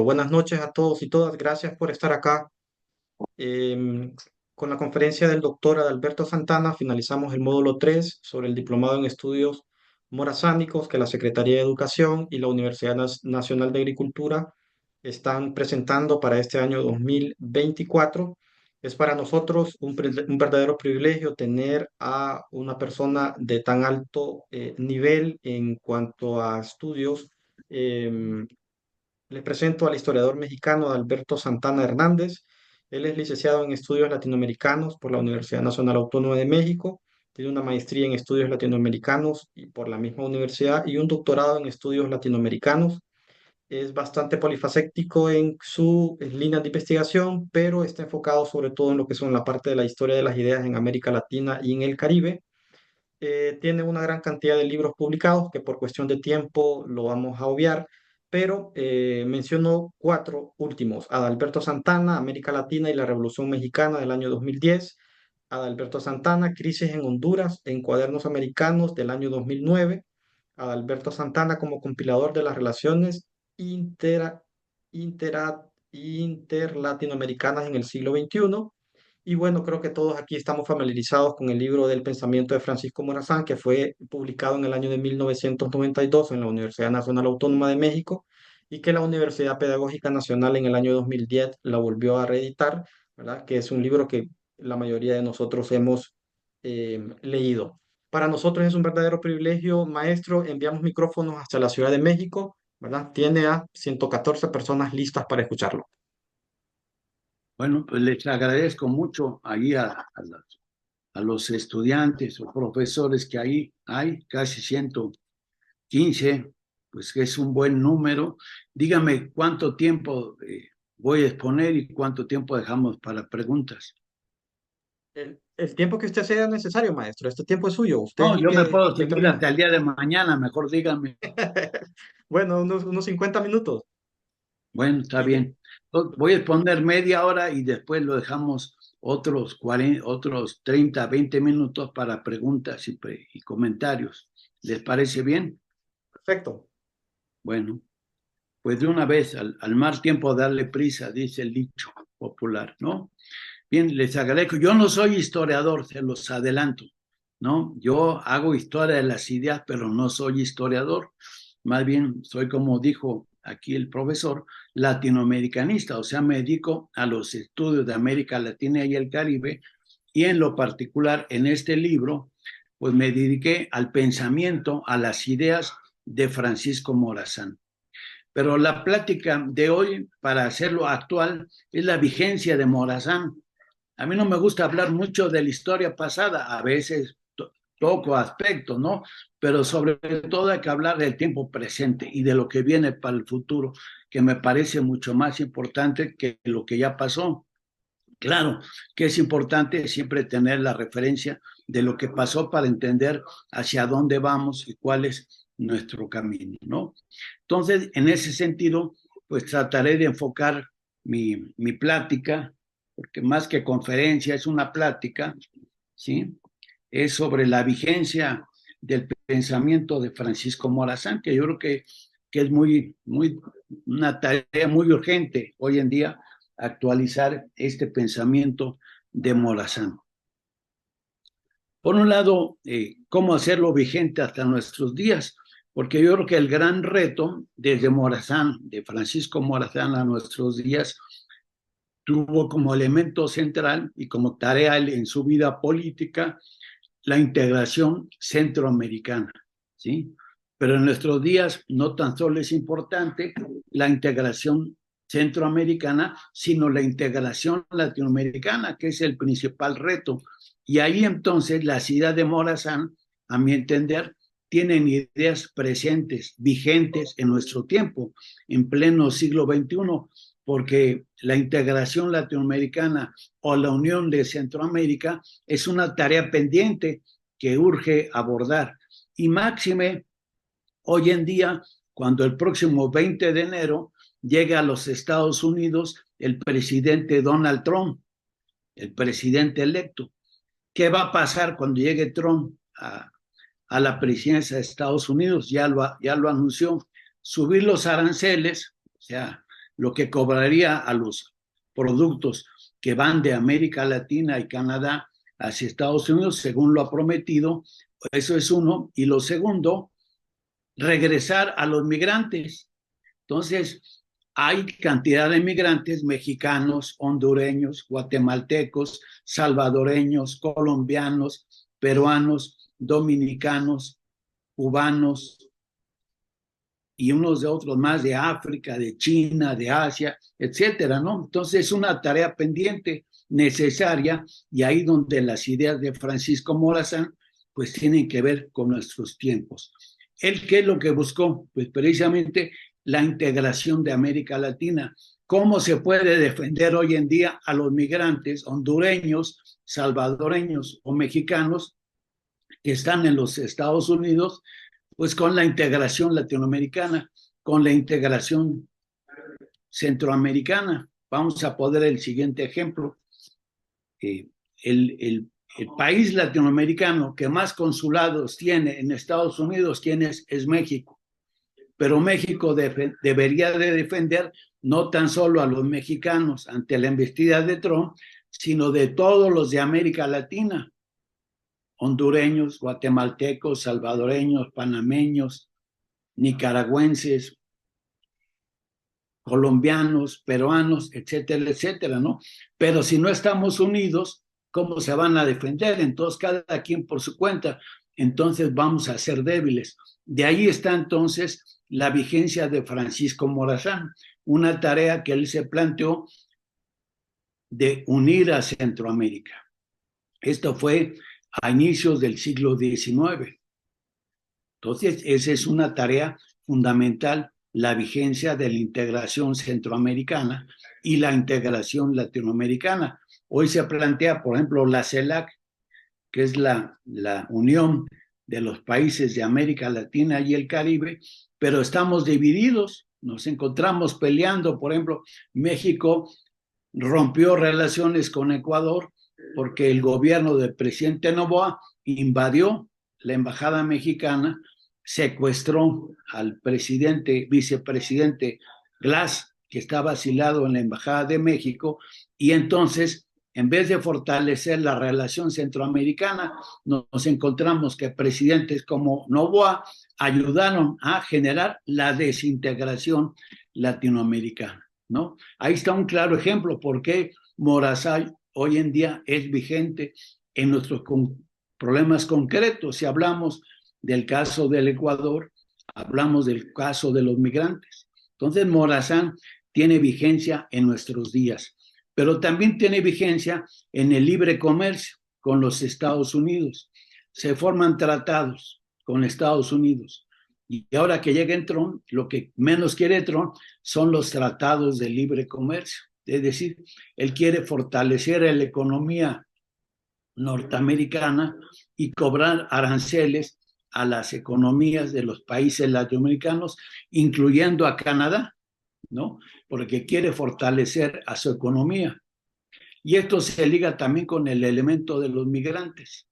Buenas noches a todos y todas. Gracias por estar acá. Em, con la conferencia del doctor Adalberto Santana finalizamos el módulo 3 sobre el diplomado en estudios morazánicos que la Secretaría de Educación y la Universidad Nacional de Agricultura están presentando para este año 2024. Es para nosotros un verdadero privilegio tener a una persona de tan alto nivel en cuanto a estudios. em, Les presento al historiador mexicano Alberto Santana Hernández. Él es licenciado en estudios latinoamericanos por la Universidad Nacional Autónoma de México. Tiene una maestría en estudios latinoamericanos y por la misma universidad y un doctorado en estudios latinoamericanos. Es bastante polifacético en su línea de investigación, pero está enfocado sobre todo en lo que son la parte de la historia de las ideas en América Latina y en el Caribe. Tiene una gran cantidad de libros publicados que por cuestión de tiempo lo vamos a obviar, pero menciono cuatro últimos: Adalberto Santana, América Latina y la Revolución Mexicana del año 2010; Adalberto Santana, Crisis en Honduras en Cuadernos Americanos del año 2009; Adalberto Santana como compilador de las relaciones intera, interlatinoamericanas en el siglo XXI. Y bueno, creo que todos aquí estamos familiarizados con el libro del pensamiento de Francisco Morazán, que fue publicado en el año de 1992 en la Universidad Nacional Autónoma de México y que la Universidad Pedagógica Nacional en el año 2010 la volvió a reeditar, ¿verdad? Que es un libro que la mayoría de nosotros hemos leído. Para nosotros es un verdadero privilegio, maestro. Enviamos micrófonos hasta la Ciudad de México, ¿verdad? Tiene a 114 personas listas para escucharlo. Bueno, pues les agradezco mucho ahí a los estudiantes o profesores que ahí hay, casi 115, pues que es un buen número. Dígame cuánto tiempo voy a exponer y cuánto tiempo dejamos para preguntas. El tiempo que usted sea necesario, maestro. Este tiempo es suyo. Usted es No, el yo me que puedo seguir determina. hasta el día de mañana, mejor dígame. Bueno, unos 50 minutos. Bueno, está Mire, bien. Voy a exponer media hora y después lo dejamos otros 40, otros 30, 20 minutos para preguntas y comentarios. ¿Les parece bien? perfecto. Bueno, pues de una vez, al mal tiempo darle prisa, dice el dicho popular, ¿no? Bien, les agradezco. Yo no soy historiador, se los adelanto, ¿no? Yo hago historia de las ideas, pero no soy historiador. Más bien, soy, como dijo aquí el profesor, latinoamericanista, o sea, me dedico a los estudios de América Latina y el Caribe, y en lo particular, en este libro, pues me dediqué al pensamiento, a las ideas de Francisco Morazán. Pero la plática de hoy, para hacerlo actual, es la vigencia de Morazán. A mí no me gusta hablar mucho de la historia pasada, a veces toco aspectos, ¿no? Pero sobre todo hay que hablar del tiempo presente y de lo que viene para el futuro, que me parece mucho más importante que lo que ya pasó. Claro que es importante siempre tener la referencia de lo que pasó para entender hacia dónde vamos y cuál es nuestro camino, ¿no? Entonces, en ese sentido, pues trataré de enfocar mi plática, porque más que conferencia es una plática, ¿sí? Es sobre la vigencia del pensamiento de Francisco Morazán, que yo creo que es una tarea muy urgente hoy en día actualizar este pensamiento de Morazán. Por un lado, cómo hacerlo vigente hasta nuestros días, porque yo creo que el gran reto desde Morazán, de Francisco Morazán a nuestros días, tuvo como elemento central y como tarea en su vida política la integración centroamericana, ¿sí? Pero en nuestros días no tan solo es importante la integración centroamericana, sino la integración latinoamericana, que es el principal reto. Y ahí entonces las ideas de Morazán, a mi entender, tienen ideas presentes, vigentes en nuestro tiempo, en pleno siglo XXI, porque la integración latinoamericana o la unión de Centroamérica es una tarea pendiente que urge abordar. Y máxime, hoy en día, cuando el próximo 20 de enero llega a los Estados Unidos el presidente Donald Trump, el presidente electo. ¿Qué va a pasar cuando llegue Trump a la presidencia de Estados Unidos? Ya lo anunció. Subir los aranceles, o sea, lo que cobraría a los productos que van de América Latina y Canadá hacia Estados Unidos, según lo ha prometido. Eso es uno. Y lo segundo, regresar a los migrantes. Entonces, hay cantidad de migrantes mexicanos, hondureños, guatemaltecos, salvadoreños, colombianos, peruanos, dominicanos, cubanos y unos de otros más de África, de China, de Asia, etcétera, ¿no? Entonces, es una tarea pendiente, necesaria, y ahí donde las ideas de Francisco Morazán pues tienen que ver con nuestros tiempos. ¿Él qué es lo que buscó? Pues precisamente la integración de América Latina. ¿Cómo se puede defender hoy en día a los migrantes hondureños, salvadoreños o mexicanos que están en los Estados Unidos? Pues con la integración latinoamericana, con la integración centroamericana. Vamos a poner el siguiente ejemplo. El país latinoamericano que más consulados tiene en Estados Unidos, ¿quién es? Es México. Pero México debería de defender no tan solo a los mexicanos ante la embestida de Trump, sino de todos los de América Latina, hondureños, guatemaltecos, salvadoreños, panameños, nicaragüenses, colombianos, peruanos, etcétera, etcétera, ¿no? Pero si no estamos unidos, ¿cómo se van a defender? Entonces, cada quien por su cuenta, entonces vamos a ser débiles. De ahí está entonces la vigencia de Francisco Morazán, una tarea que él se planteó de unir a Centroamérica. Esto fue a inicios del siglo XIX. Entonces, esa es una tarea fundamental, la vigencia de la integración centroamericana y la integración latinoamericana. Hoy se plantea, por ejemplo, la CELAC, que es la unión de los países de América Latina y el Caribe, pero estamos divididos, nos encontramos peleando. Por ejemplo, México rompió relaciones con Ecuador porque el gobierno del presidente Noboa invadió la embajada mexicana, secuestró al vicepresidente Glass, que estaba asilado en la embajada de México, y entonces, en vez de fortalecer la relación centroamericana, nos encontramos que presidentes como Noboa ayudaron a generar la desintegración latinoamericana, ¿no? Ahí está un claro ejemplo por qué Morazán hoy en día es vigente en nuestros problemas concretos. Si hablamos del caso del Ecuador, hablamos del caso de los migrantes. Entonces, Morazán tiene vigencia en nuestros días, pero también tiene vigencia en el libre comercio con los Estados Unidos. Se forman tratados con Estados Unidos. Y ahora que llega Trump, lo que menos quiere Trump son los tratados de libre comercio. Es decir, él quiere fortalecer la economía norteamericana y cobrar aranceles a las economías de los países latinoamericanos, incluyendo a Canadá, ¿no? Porque quiere fortalecer a su economía. Y esto se liga también con el elemento de los migrantes.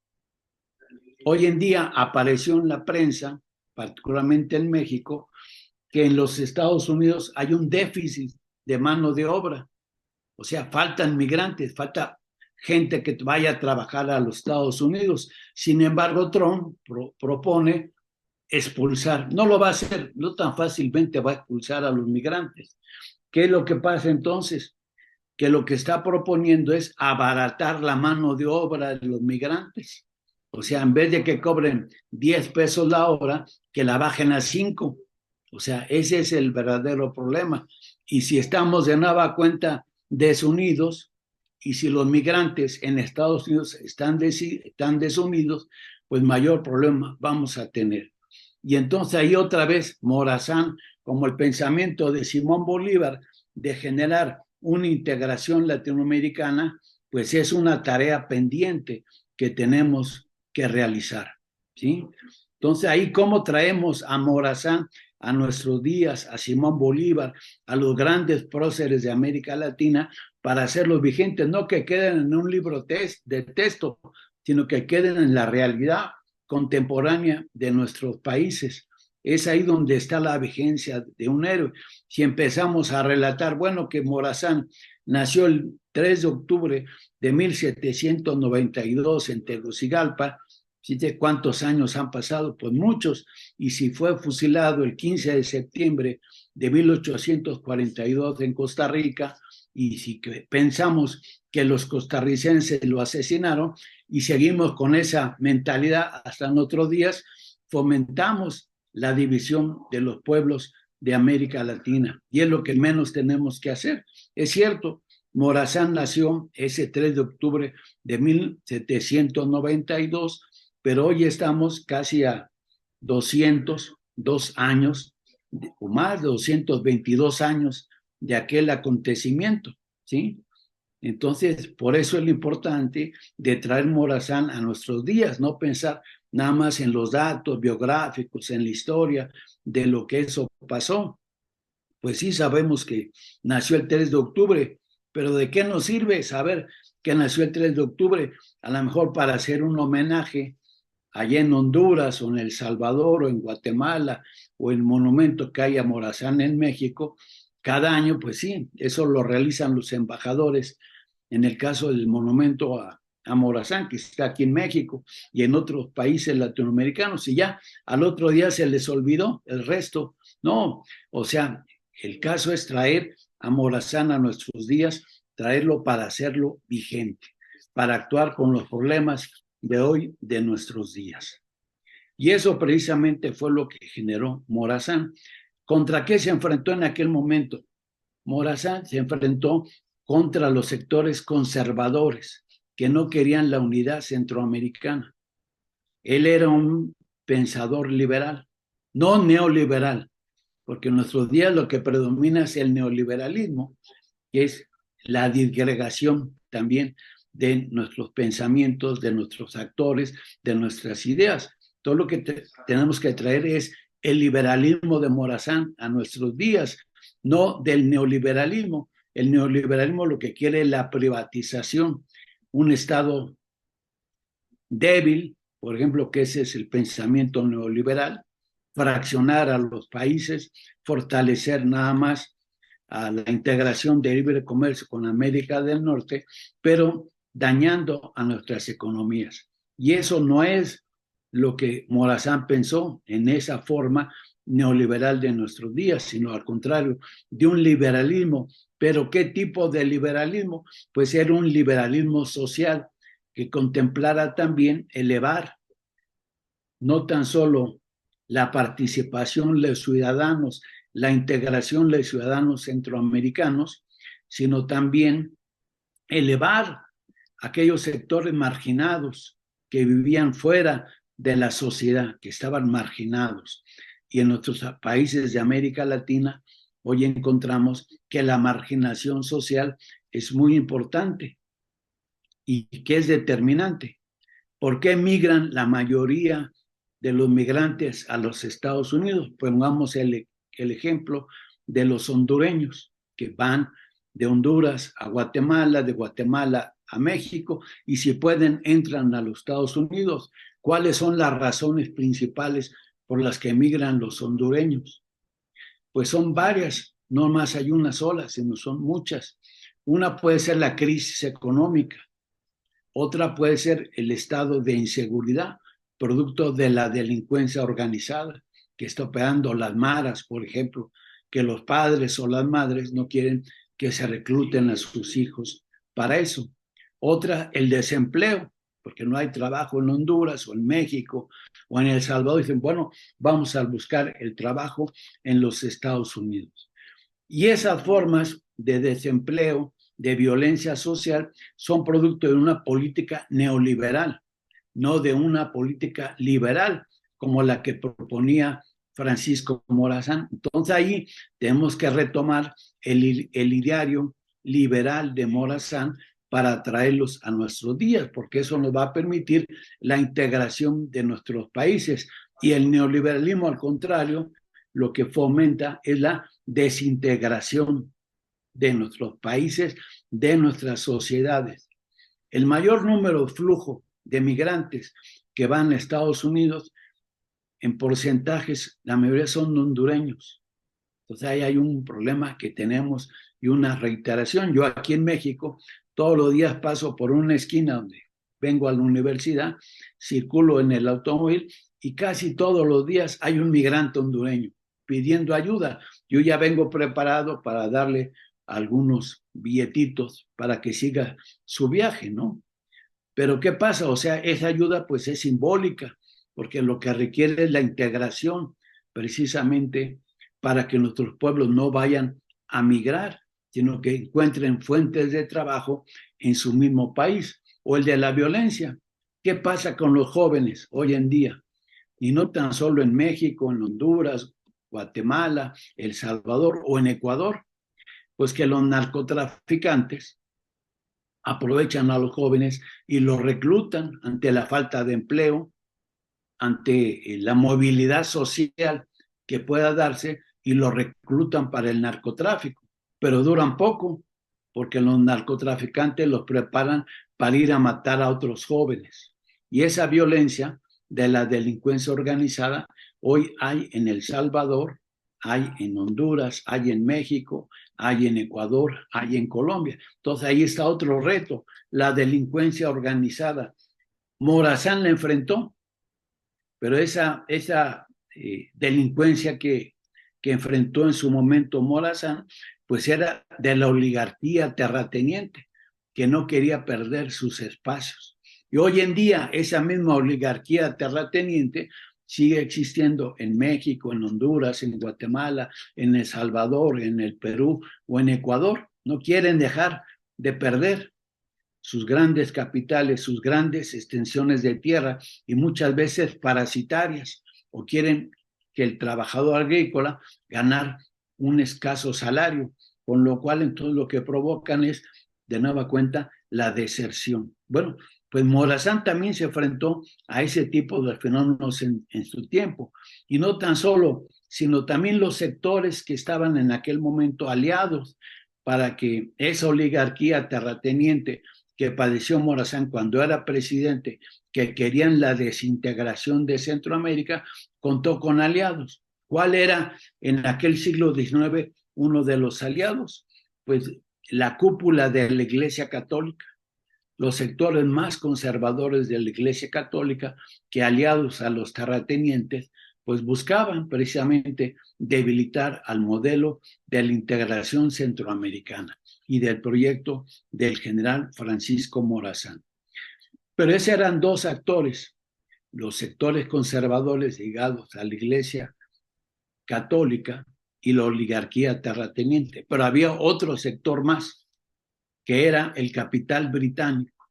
Hoy en día apareció en la prensa, particularmente en México, que en los Estados Unidos hay un déficit de mano de obra. O sea, faltan migrantes, falta gente que vaya a trabajar a los Estados Unidos. Sin embargo, Trump propone expulsar. No lo va a hacer, no tan fácilmente va a expulsar a los migrantes. ¿Qué es lo que pasa entonces? Que lo que está proponiendo es abaratar la mano de obra de los migrantes. O sea, en vez de que cobren 10 pesos la hora, que la bajen a 5. O sea, ese es el verdadero problema. Y si estamos de nueva cuenta desunidos, y si los migrantes en Estados Unidos están desunidos, pues mayor problema vamos a tener. Y entonces ahí otra vez Morazán, como el pensamiento de Simón Bolívar de generar una integración latinoamericana, pues es una tarea pendiente que tenemos que realizar, ¿sí? Entonces ahí cómo traemos a Morazán a nuestros días, a Simón Bolívar, a los grandes próceres de América Latina, para hacerlos vigentes, no que queden en un libro de texto, sino que queden en la realidad contemporánea de nuestros países. es ahí donde está la vigencia de un héroe. Si empezamos a relatar, bueno, que Morazán nació el 3 de octubre de 1792 en Tegucigalpa, ¿cuántos años han pasado? Pues muchos. Y si fue fusilado el 15 de septiembre de 1842 en Costa Rica, y si pensamos que los costarricenses lo asesinaron y seguimos con esa mentalidad hasta nuestros días, fomentamos la división de los pueblos de América Latina, y es lo que menos tenemos que hacer. Es cierto, Morazán nació ese 3 de octubre de 1792, pero hoy estamos casi a 202 años, o más de 222 años de aquel acontecimiento, ¿sí? Entonces, por eso es lo importante de traer Morazán a nuestros días, no pensar nada más en los datos biográficos, en la historia de lo que eso pasó. Pues sí sabemos que nació el 3 de octubre, pero ¿de qué nos sirve saber que nació el 3 de octubre? A lo mejor para hacer un homenaje allá en Honduras o en El Salvador o en Guatemala o el monumento que hay a Morazán en México, cada año, pues sí, eso lo realizan los embajadores. En el caso del monumento a Morazán, que está aquí en México y en otros países latinoamericanos, y ya al otro día se les olvidó el resto. No, o sea, el caso es traer a Morazán a nuestros días, traerlo para hacerlo vigente, para actuar con los problemas de hoy, de nuestros días. Y eso precisamente fue lo que generó Morazán. ¿Contra qué se enfrentó en aquel momento? Morazán se enfrentó contra los sectores conservadores que no querían la unidad centroamericana. Él era un pensador liberal, no neoliberal, porque en nuestros días lo que predomina es el neoliberalismo, que es la disgregación también de nuestros pensamientos, de nuestros actores, de nuestras ideas. Todo lo que tenemos que traer es el liberalismo de Morazán a nuestros días, no del neoliberalismo. El neoliberalismo lo que quiere es la privatización, un Estado débil, por ejemplo, que ese es el pensamiento neoliberal, fraccionar a los países, fortalecer nada más a la integración de libre comercio con América del Norte, pero dañando a nuestras economías. Y eso no es lo que Morazán pensó en esa forma neoliberal de nuestros días, sino al contrario, de un liberalismo. ¿Pero qué tipo de liberalismo? Pues era un liberalismo social que contemplara también elevar no tan solo la participación de los ciudadanos, la integración de ciudadanos centroamericanos, sino también elevar aquellos sectores marginados que vivían fuera de la sociedad, que estaban marginados. Y en nuestros países de América Latina, hoy encontramos que la marginación social es muy importante y que es determinante. ¿Por qué migran la mayoría de los migrantes a los Estados Unidos? Pongamos el ejemplo de los hondureños que van de Honduras a Guatemala, de Guatemala a México, y si pueden entran a los Estados Unidos. ¿Cuáles son las razones principales por las que emigran los hondureños? Pues son varias, no más hay una sola, sino son muchas. Una puede ser la crisis económica, otra puede ser el estado de inseguridad, producto de la delincuencia organizada, que está operando las maras, por ejemplo, que los padres o las madres no quieren que se recluten a sus hijos para eso. Otra, el desempleo, porque no hay trabajo en Honduras o en México o en El Salvador. Dicen, bueno, vamos a buscar el trabajo en los Estados Unidos. Y esas formas de desempleo, de violencia social, son producto de una política neoliberal, no de una política liberal como la que proponía Francisco Morazán. Entonces ahí tenemos que retomar el ideario liberal de Morazán para traerlos a nuestros días, porque eso nos va a permitir la integración de nuestros países. Y el neoliberalismo, al contrario, lo que fomenta es la desintegración de nuestros países, de nuestras sociedades. El mayor número de flujo de migrantes que van a Estados Unidos en porcentajes, la mayoría son hondureños. Entonces ahí hay un problema que tenemos y una reiteración. Yo aquí en México todos los días paso por una esquina donde vengo a la universidad, circulo en el automóvil y casi todos los días hay un migrante hondureño pidiendo ayuda. Yo ya vengo preparado para darle algunos billetitos para que siga su viaje, ¿no? Pero ¿qué pasa? O sea, esa ayuda pues es simbólica, porque lo que requiere es la integración, precisamente para que nuestros pueblos no vayan a migrar, sino que encuentren fuentes de trabajo en su mismo país. O el de la violencia. ¿Qué pasa con los jóvenes hoy en día? Y no tan solo en México, en Honduras, Guatemala, El Salvador o en Ecuador, pues que los narcotraficantes aprovechan a los jóvenes y los reclutan ante la falta de empleo, ante la movilidad social que pueda darse y los reclutan para el narcotráfico. Pero duran poco porque los narcotraficantes los preparan para ir a matar a otros jóvenes. Y esa violencia de la delincuencia organizada hoy hay en El Salvador, hay en Honduras, hay en México, hay en Ecuador, hay en Colombia. Entonces ahí está otro reto, la delincuencia organizada. Morazán la enfrentó, pero esa delincuencia que enfrentó en su momento Morazán, pues era de la oligarquía terrateniente, que no quería perder sus espacios. Y hoy en día esa misma oligarquía terrateniente sigue existiendo en México, en Honduras, en Guatemala, en El Salvador, en el Perú o en Ecuador. No quieren dejar de perder sus grandes capitales, sus grandes extensiones de tierra y muchas veces parasitarias, o quieren que el trabajador agrícola ganar un escaso salario, con lo cual entonces lo que provocan es, de nueva cuenta, la deserción. Bueno, pues Morazán también se enfrentó a ese tipo de fenómenos en su tiempo, y no tan solo, sino también los sectores que estaban en aquel momento aliados para que esa oligarquía terrateniente que padeció Morazán cuando era presidente, que querían la desintegración de Centroamérica, contó con aliados. ¿Cuál era en aquel siglo XIX uno de los aliados? Pues la cúpula de la Iglesia Católica, los sectores más conservadores de la Iglesia Católica, que aliados a los terratenientes, pues buscaban precisamente debilitar al modelo de la integración centroamericana y del proyecto del general Francisco Morazán. Pero esos eran dos actores, los sectores conservadores ligados a la Iglesia Católica y la oligarquía terrateniente. Pero había otro sector más, que era el capital británico,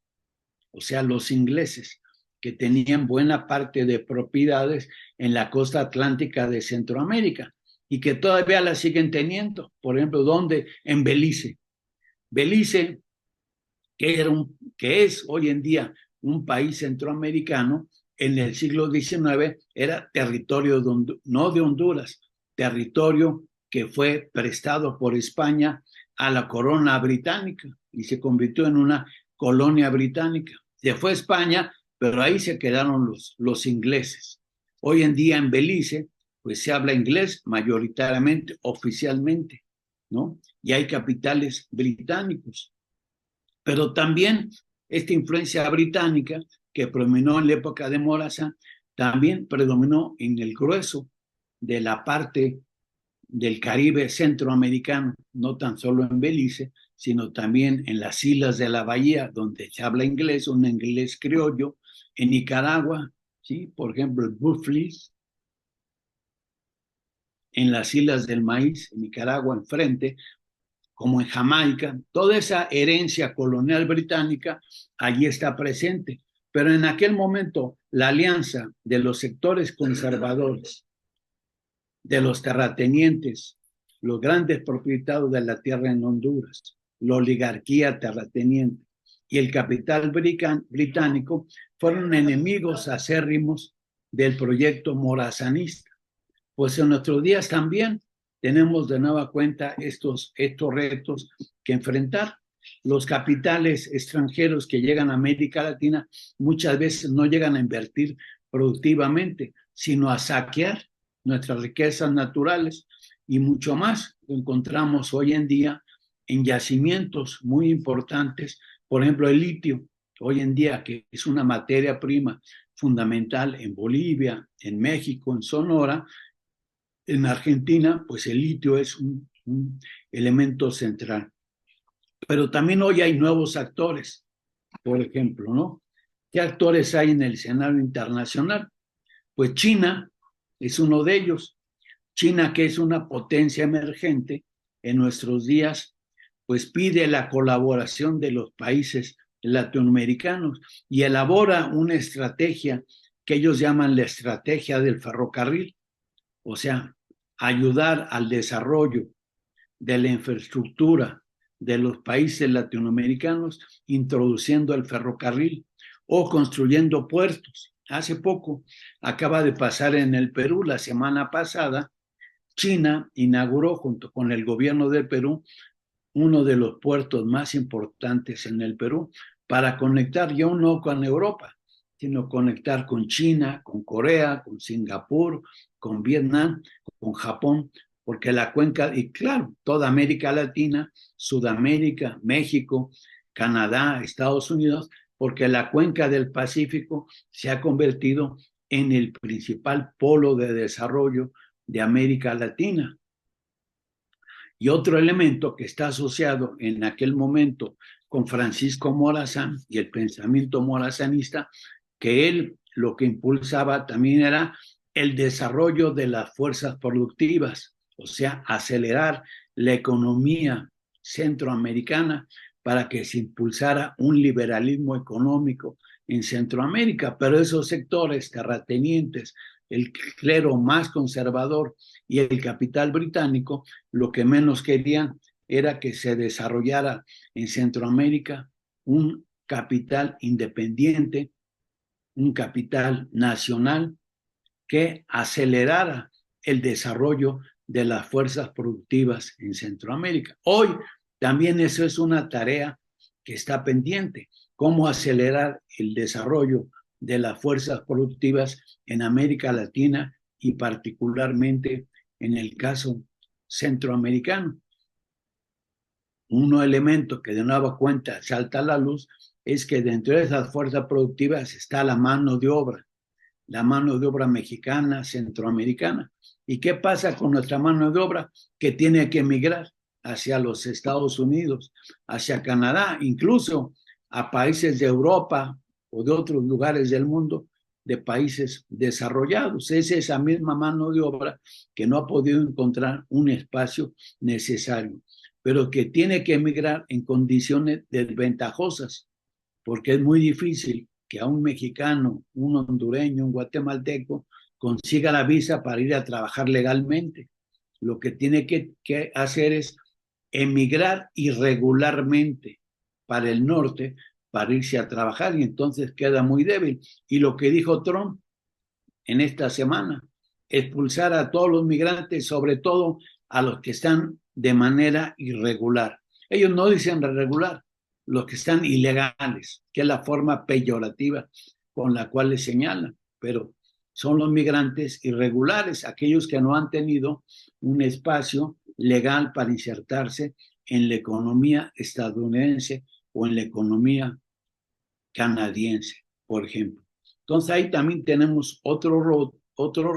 o sea, los ingleses, que tenían buena parte de propiedades en la costa atlántica de Centroamérica y que todavía la siguen teniendo. Por ejemplo, ¿dónde? En Belice. Belice, que es hoy en día un país centroamericano, en el siglo XIX era territorio no de Honduras, territorio que fue prestado por España a la corona británica y se convirtió en una colonia británica. Se fue a España, pero ahí se quedaron los ingleses. Hoy en día en Belice, pues se habla inglés mayoritariamente, oficialmente, ¿no? Y hay capitales británicos. Pero también esta influencia británica que predominó en la época de Morazán, también predominó en el grueso de la parte del Caribe centroamericano, no tan solo en Belice, sino también en las islas de la Bahía, donde se habla inglés, un inglés criollo, en Nicaragua, ¿sí? Por ejemplo, el Buflis, en las Islas del Maíz, en Nicaragua, enfrente, como en Jamaica, toda esa herencia colonial británica allí está presente. Pero en aquel momento, la alianza de los sectores conservadores, de los terratenientes, los grandes propietarios de la tierra en Honduras, la oligarquía terrateniente y el capital británico fueron enemigos acérrimos del proyecto morazanista. Pues en nuestros días también tenemos de nueva cuenta estos retos que enfrentar. Los capitales extranjeros que llegan a América Latina muchas veces no llegan a invertir productivamente, sino a saquear nuestras riquezas naturales y mucho más. Lo encontramos hoy en día en yacimientos muy importantes, por ejemplo, el litio, hoy en día, que es una materia prima fundamental en Bolivia, en México, en Sonora, en Argentina, pues el litio es un elemento central. Pero también hoy hay nuevos actores, por ejemplo, ¿no? ¿Qué actores hay en el escenario internacional? Pues China es uno de ellos. China, que es una potencia emergente en nuestros días, pues pide la colaboración de los países latinoamericanos y elabora una estrategia que ellos llaman la estrategia del ferrocarril, o sea, ayudar al desarrollo de la infraestructura de los países latinoamericanos introduciendo el ferrocarril o construyendo puertos. Hace poco acaba de pasar en el Perú, la semana pasada, China inauguró junto con el gobierno del Perú uno de los puertos más importantes en el Perú para conectar ya no con Europa, sino conectar con China, con Corea, con Singapur, con Vietnam, con Japón, porque la cuenca, y claro, toda América Latina, Sudamérica, México, Canadá, Estados Unidos, porque la cuenca del Pacífico se ha convertido en el principal polo de desarrollo de América Latina. Y otro elemento que está asociado en aquel momento con Francisco Morazán y el pensamiento morazanista, que él lo que impulsaba también era el desarrollo de las fuerzas productivas, o sea, acelerar la economía centroamericana para que se impulsara un liberalismo económico en Centroamérica, pero esos sectores terratenientes, el clero más conservador y el capital británico, lo que menos querían era que se desarrollara en Centroamérica un capital independiente, un capital nacional que acelerara el desarrollo de las fuerzas productivas en Centroamérica. Hoy también eso es una tarea que está pendiente, cómo acelerar el desarrollo de las fuerzas productivas en América Latina y particularmente en el caso centroamericano. Un elemento que de nueva cuenta salta a la luz es que dentro de esas fuerzas productivas está la mano de obra mexicana, centroamericana. ¿Y qué pasa con nuestra mano de obra que tiene que emigrar hacia los Estados Unidos, hacia Canadá, incluso a países de Europa o de otros lugares del mundo, de países desarrollados? Es esa misma mano de obra que no ha podido encontrar un espacio necesario, pero que tiene que emigrar en condiciones desventajosas, porque es muy difícil que a un mexicano, un hondureño, un guatemalteco consiga la visa para ir a trabajar legalmente. Lo que tiene que hacer es emigrar irregularmente para el norte para irse a trabajar y entonces queda muy débil. Y lo que dijo Trump en esta semana, expulsar a todos los migrantes, sobre todo a los que están de manera irregular. Ellos no dicen regular, los que están ilegales, que es la forma peyorativa con la cual les señalan, pero son los migrantes irregulares, aquellos que no han tenido un espacio legal para insertarse en la economía estadounidense o en la economía canadiense, por ejemplo. Entonces ahí también tenemos otro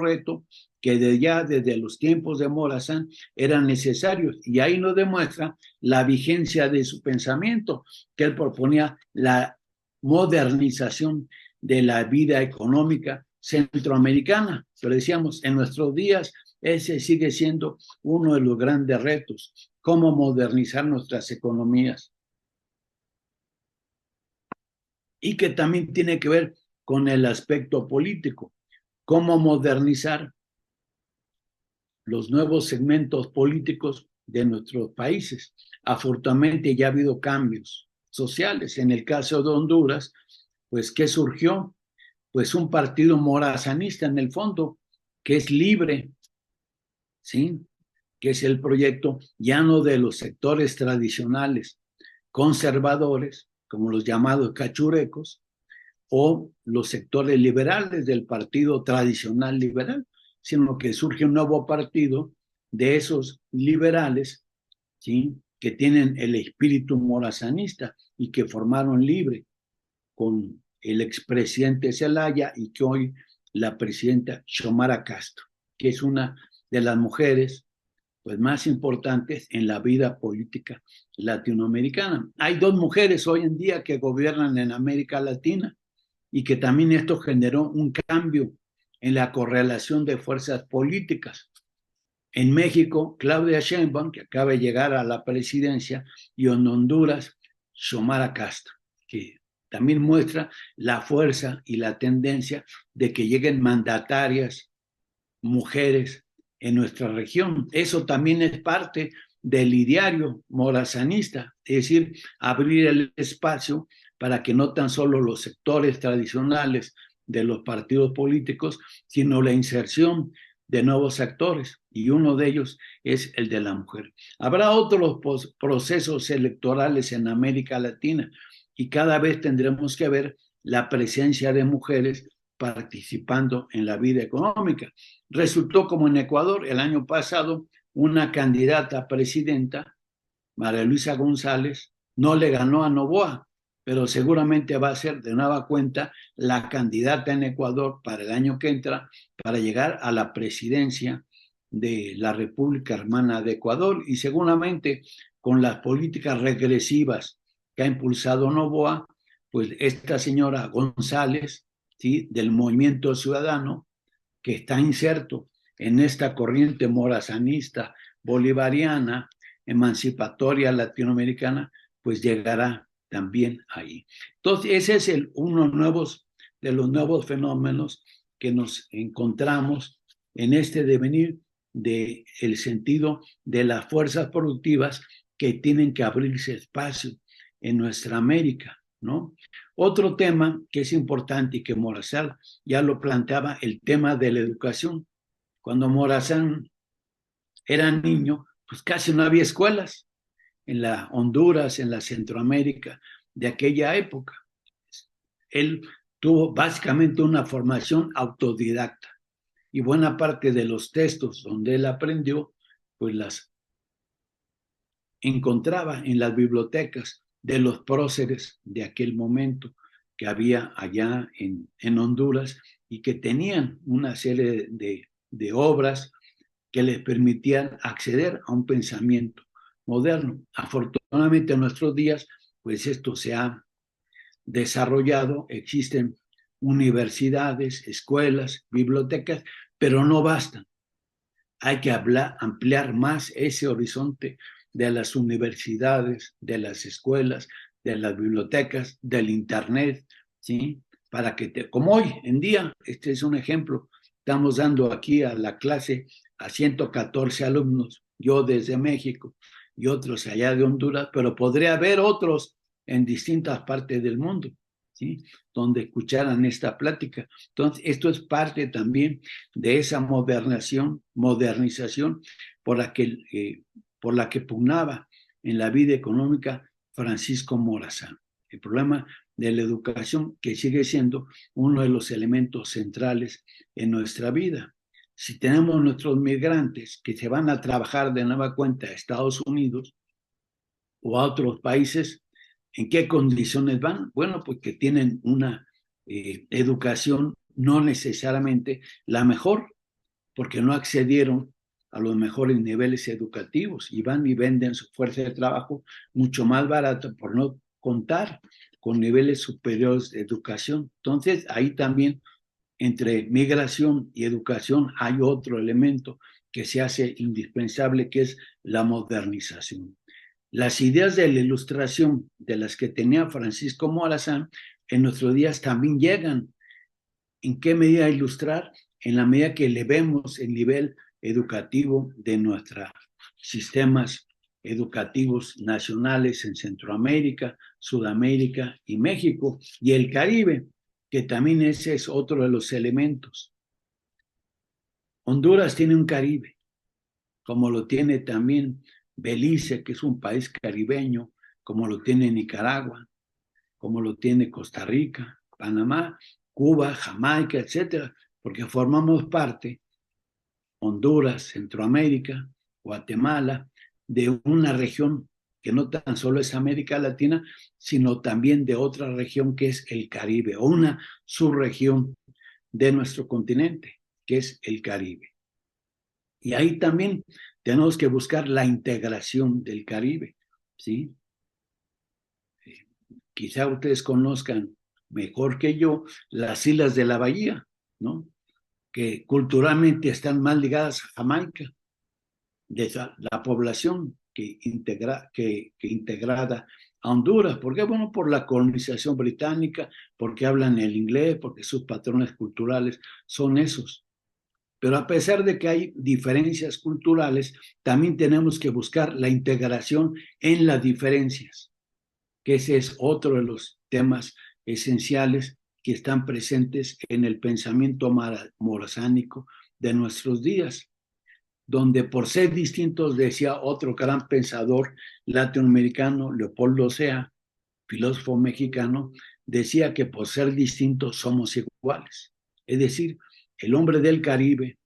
reto que desde los tiempos de Morazán eran necesarios y ahí nos demuestra la vigencia de su pensamiento, que él proponía la modernización de la vida económica centroamericana. Pero decíamos, en nuestros días ese sigue siendo uno de los grandes retos, cómo modernizar nuestras economías. Y que también tiene que ver con el aspecto político, cómo modernizar los nuevos segmentos políticos de nuestros países. Afortunadamente ya ha habido cambios sociales. En el caso de Honduras, pues ¿qué surgió? Pues un partido morazanista en el fondo, que es libre, ¿sí? Que es el proyecto ya no de los sectores tradicionales conservadores, como los llamados cachurecos, o los sectores liberales del partido tradicional liberal, sino que surge un nuevo partido de esos liberales, ¿sí?, que tienen el espíritu morazanista y que formaron Libre con el expresidente Zelaya y que hoy la presidenta Xiomara Castro, que es una de las mujeres pues, más importantes en la vida política latinoamericana. Hay dos mujeres hoy en día que gobiernan en América Latina y que también esto generó un cambio en la correlación de fuerzas políticas. En México, Claudia Sheinbaum, que acaba de llegar a la presidencia, y en Honduras, Xiomara Castro, que también muestra la fuerza y la tendencia de que lleguen mandatarias mujeres en nuestra región. Eso también es parte del ideario morazanista, es decir, abrir el espacio para que no tan solo los sectores tradicionales de los partidos políticos, sino la inserción de nuevos actores, y uno de ellos es el de la mujer. Habrá otros procesos electorales en América Latina y cada vez tendremos que ver la presencia de mujeres participando en la vida económica. Resultó como en Ecuador el año pasado una candidata a presidenta, María Luisa González, no le ganó a Noboa, pero seguramente va a ser de nueva cuenta la candidata en Ecuador para el año que entra para llegar a la presidencia de la República Hermana de Ecuador, y seguramente con las políticas regresivas que ha impulsado Noboa, pues esta señora González, ¿sí?, del Movimiento Ciudadano, que está inserto en esta corriente morazanista bolivariana, emancipatoria latinoamericana, pues llegará también ahí. Entonces, ese es uno de los nuevos fenómenos que nos encontramos en este devenir del sentido de las fuerzas productivas que tienen que abrirse espacio en nuestra América, ¿no? Otro tema que es importante y que Morazán ya lo planteaba, el tema de la educación. Cuando Morazán era niño, pues casi no había escuelas en la Honduras, en la Centroamérica de aquella época. Él tuvo básicamente una formación autodidacta y buena parte de los textos donde él aprendió, pues las encontraba en las bibliotecas de los próceres de aquel momento que había allá en Honduras y que tenían una serie de obras que les permitían acceder a un pensamiento moderno. Afortunadamente en nuestros días, pues esto se ha desarrollado, existen universidades, escuelas, bibliotecas, pero no bastan. Hay que ampliar más ese horizonte de las universidades, de las escuelas, de las bibliotecas, del internet, ¿sí? Para que, como hoy en día, este es un ejemplo, estamos dando aquí a la clase a 114 alumnos, yo desde México y otros allá de Honduras, pero podría haber otros en distintas partes del mundo, ¿sí?, donde escucharan esta plática. Entonces, esto es parte también de esa modernización por la que pugnaba en la vida económica Francisco Morazán. El problema de la educación, que sigue siendo uno de los elementos centrales en nuestra vida. Si tenemos nuestros migrantes que se van a trabajar de nueva cuenta a Estados Unidos o a otros países, ¿en qué condiciones van? Bueno, pues que tienen una educación no necesariamente la mejor, porque no accedieron a los mejores niveles educativos y van y venden su fuerza de trabajo mucho más barata por no contar con niveles superiores de educación. Entonces, ahí también entre migración y educación hay otro elemento que se hace indispensable, que es la modernización. Las ideas de la ilustración de las que tenía Francisco Morazán en nuestros días también llegan. ¿En qué medida ilustrar? En la medida que elevemos el nivel educativo de nuestros sistemas educativos nacionales en Centroamérica, Sudamérica y México y el Caribe, que también ese es otro de los elementos. Honduras tiene un Caribe, como lo tiene también Belice, que es un país caribeño, como lo tiene Nicaragua, como lo tiene Costa Rica, Panamá, Cuba, Jamaica, etcétera, porque formamos parte, Honduras, Centroamérica, Guatemala, de una región que no tan solo es América Latina, sino también de otra región que es el Caribe, o una subregión de nuestro continente, que es el Caribe. Y ahí también tenemos que buscar la integración del Caribe, ¿sí? Quizá ustedes conozcan mejor que yo las islas de la Bahía, ¿no? Que culturalmente están más ligadas a Jamaica, de la población que integrada a Honduras. ¿Por qué? Bueno, por la colonización británica, porque hablan el inglés, porque sus patrones culturales son esos. Pero a pesar de que hay diferencias culturales, también tenemos que buscar la integración en las diferencias, que ese es otro de los temas esenciales que están presentes en el pensamiento morazánico de nuestros días, donde por ser distintos, decía otro gran pensador latinoamericano, Leopoldo Sea, filósofo mexicano, decía que por ser distintos somos iguales. Es decir, el hombre del Caribe,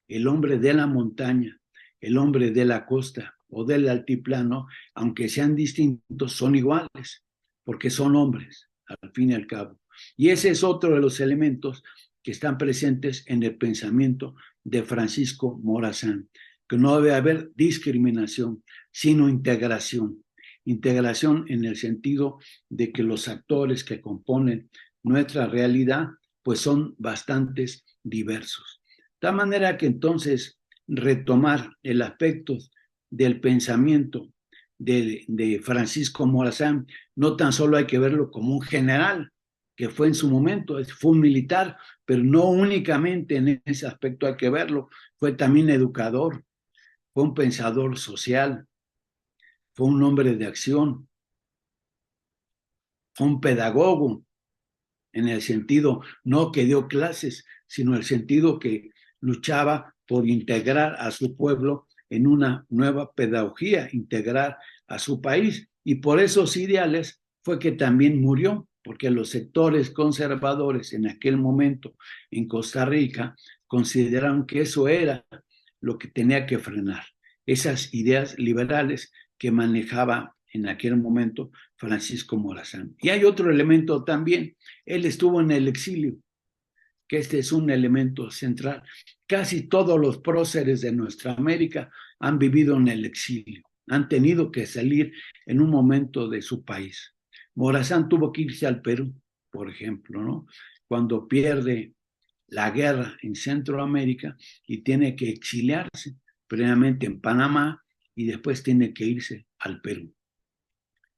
el hombre de la montaña, el hombre de la costa o del altiplano, aunque sean distintos, son iguales, porque son hombres, al fin y al cabo. Y ese es otro de los elementos que están presentes en el pensamiento de Francisco Morazán, que no debe haber discriminación, sino integración. Integración en el sentido de que los actores que componen nuestra realidad, pues son bastantes diversos. De tal manera que entonces retomar el aspecto del pensamiento de Francisco Morazán, no tan solo hay que verlo como un general, que fue en su momento, fue un militar, pero no únicamente en ese aspecto hay que verlo, fue también educador, fue un pensador social, fue un hombre de acción, fue un pedagogo, en el sentido no que dio clases, sino en el sentido que luchaba por integrar a su pueblo en una nueva pedagogía, integrar a su país. Y por esos ideales fue que también murió, porque los sectores conservadores en aquel momento en Costa Rica consideraron que eso era lo que tenía que frenar, esas ideas liberales que manejaba en aquel momento Francisco Morazán. Y hay otro elemento también, él estuvo en el exilio, que este es un elemento central. Casi todos los próceres de nuestra América han vivido en el exilio, han tenido que salir en un momento de su país. Morazán tuvo que irse al Perú, por ejemplo, ¿no? Cuando pierde la guerra en Centroamérica y tiene que exiliarse, previamente en Panamá, y después tiene que irse al Perú.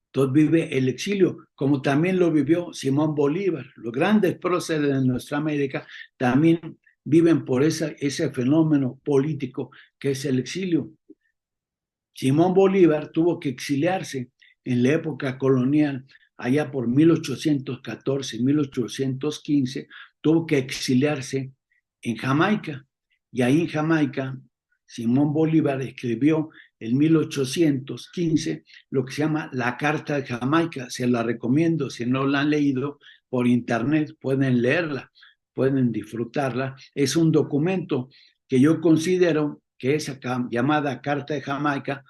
Entonces vive el exilio, como también lo vivió Simón Bolívar. Los grandes próceres de nuestra América también viven por ese fenómeno político que es el exilio. Simón Bolívar tuvo que exiliarse en la época colonial, allá por 1814, 1815, tuvo que exiliarse en Jamaica. Y ahí en Jamaica, Simón Bolívar escribió en 1815 lo que se llama la Carta de Jamaica. Se la recomiendo, si no la han leído por internet, pueden leerla, pueden disfrutarla. Es un documento que yo considero que esa llamada Carta de Jamaica,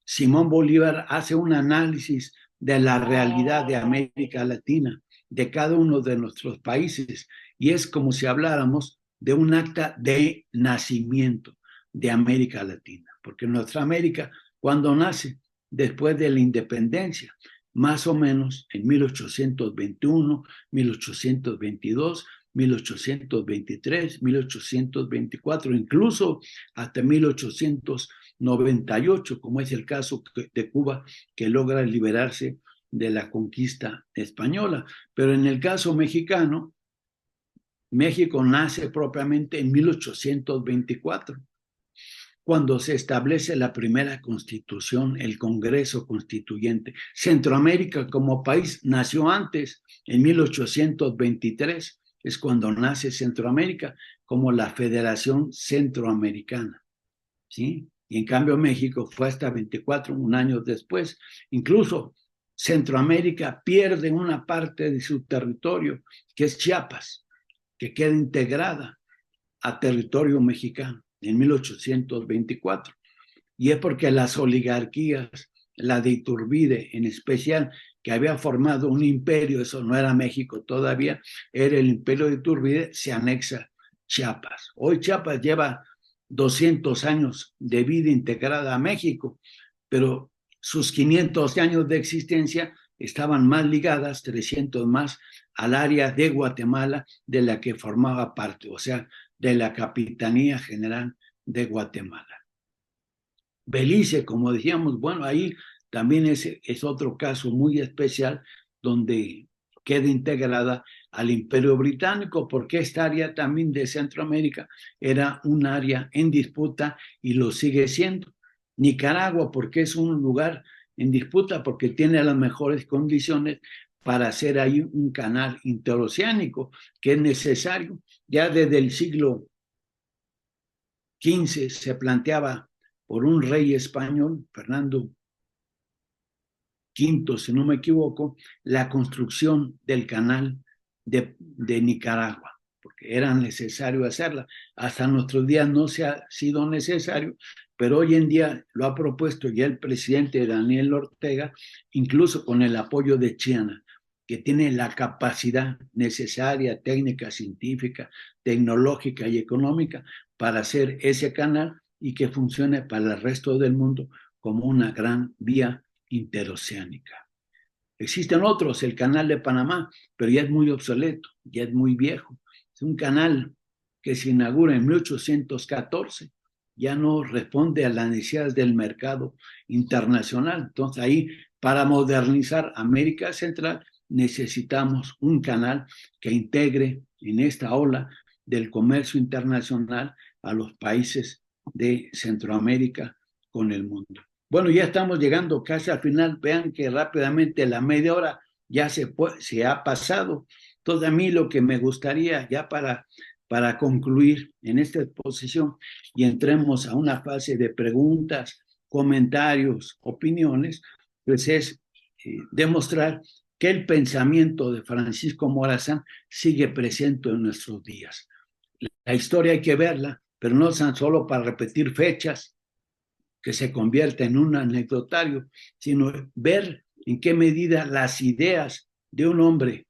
Simón Bolívar hace un análisis de la realidad de América Latina, de cada uno de nuestros países, y es como si habláramos de un acta de nacimiento de América Latina, porque nuestra América, cuando nace, después de la independencia, más o menos en 1821, 1822, 1823, 1824, incluso hasta 1898, como es el caso de Cuba, que logra liberarse de la conquista española. Pero en el caso mexicano, México nace propiamente en 1824, cuando se establece la primera constitución, el Congreso Constituyente. Centroamérica como país nació antes, en 1823, es cuando nace Centroamérica como la Federación Centroamericana, ¿sí? Y en cambio México fue hasta 24, un año después. Incluso Centroamérica pierde una parte de su territorio, que es Chiapas, que queda integrada a territorio mexicano en 1824. Y es porque las oligarquías, la de Iturbide en especial, que había formado un imperio, eso no era México todavía, era el imperio de Iturbide, se anexa Chiapas. Hoy Chiapas lleva 200 años de vida integrada a México, pero sus 500 años de existencia estaban más ligadas, 300 más, al área de Guatemala de la que formaba parte, o sea, de la Capitanía General de Guatemala. Belice, como decíamos, bueno, ahí también es otro caso muy especial donde queda integrada al Imperio Británico, porque esta área también de Centroamérica era un área en disputa y lo sigue siendo. Nicaragua, porque es un lugar en disputa, porque tiene las mejores condiciones para hacer ahí un canal interoceánico, que es necesario. Ya desde el siglo XV se planteaba por un rey español, Fernando V, si no me equivoco, la construcción del canal de Nicaragua, porque era necesario hacerla. Hasta nuestros días no se ha sido necesario, pero hoy en día lo ha propuesto ya el presidente Daniel Ortega, incluso con el apoyo de China, que tiene la capacidad necesaria, técnica, científica, tecnológica y económica para hacer ese canal y que funcione para el resto del mundo como una gran vía interoceánica. Existen otros, el canal de Panamá, pero ya es muy obsoleto, ya es muy viejo. Es un canal que se inaugura en 1814, ya no responde a las necesidades del mercado internacional. Entonces ahí, para modernizar América Central, necesitamos un canal que integre en esta ola del comercio internacional a los países de Centroamérica con el mundo. Bueno, ya estamos llegando casi al final. Vean que rápidamente la media hora ya se ha pasado. Entonces, a mí lo que me gustaría ya para concluir en esta exposición y entremos a una fase de preguntas, comentarios, opiniones, pues es demostrar que el pensamiento de Francisco Morazán sigue presente en nuestros días. La historia hay que verla, pero no tan solo para repetir fechas, que se convierta en un anecdotario, sino ver en qué medida las ideas de un hombre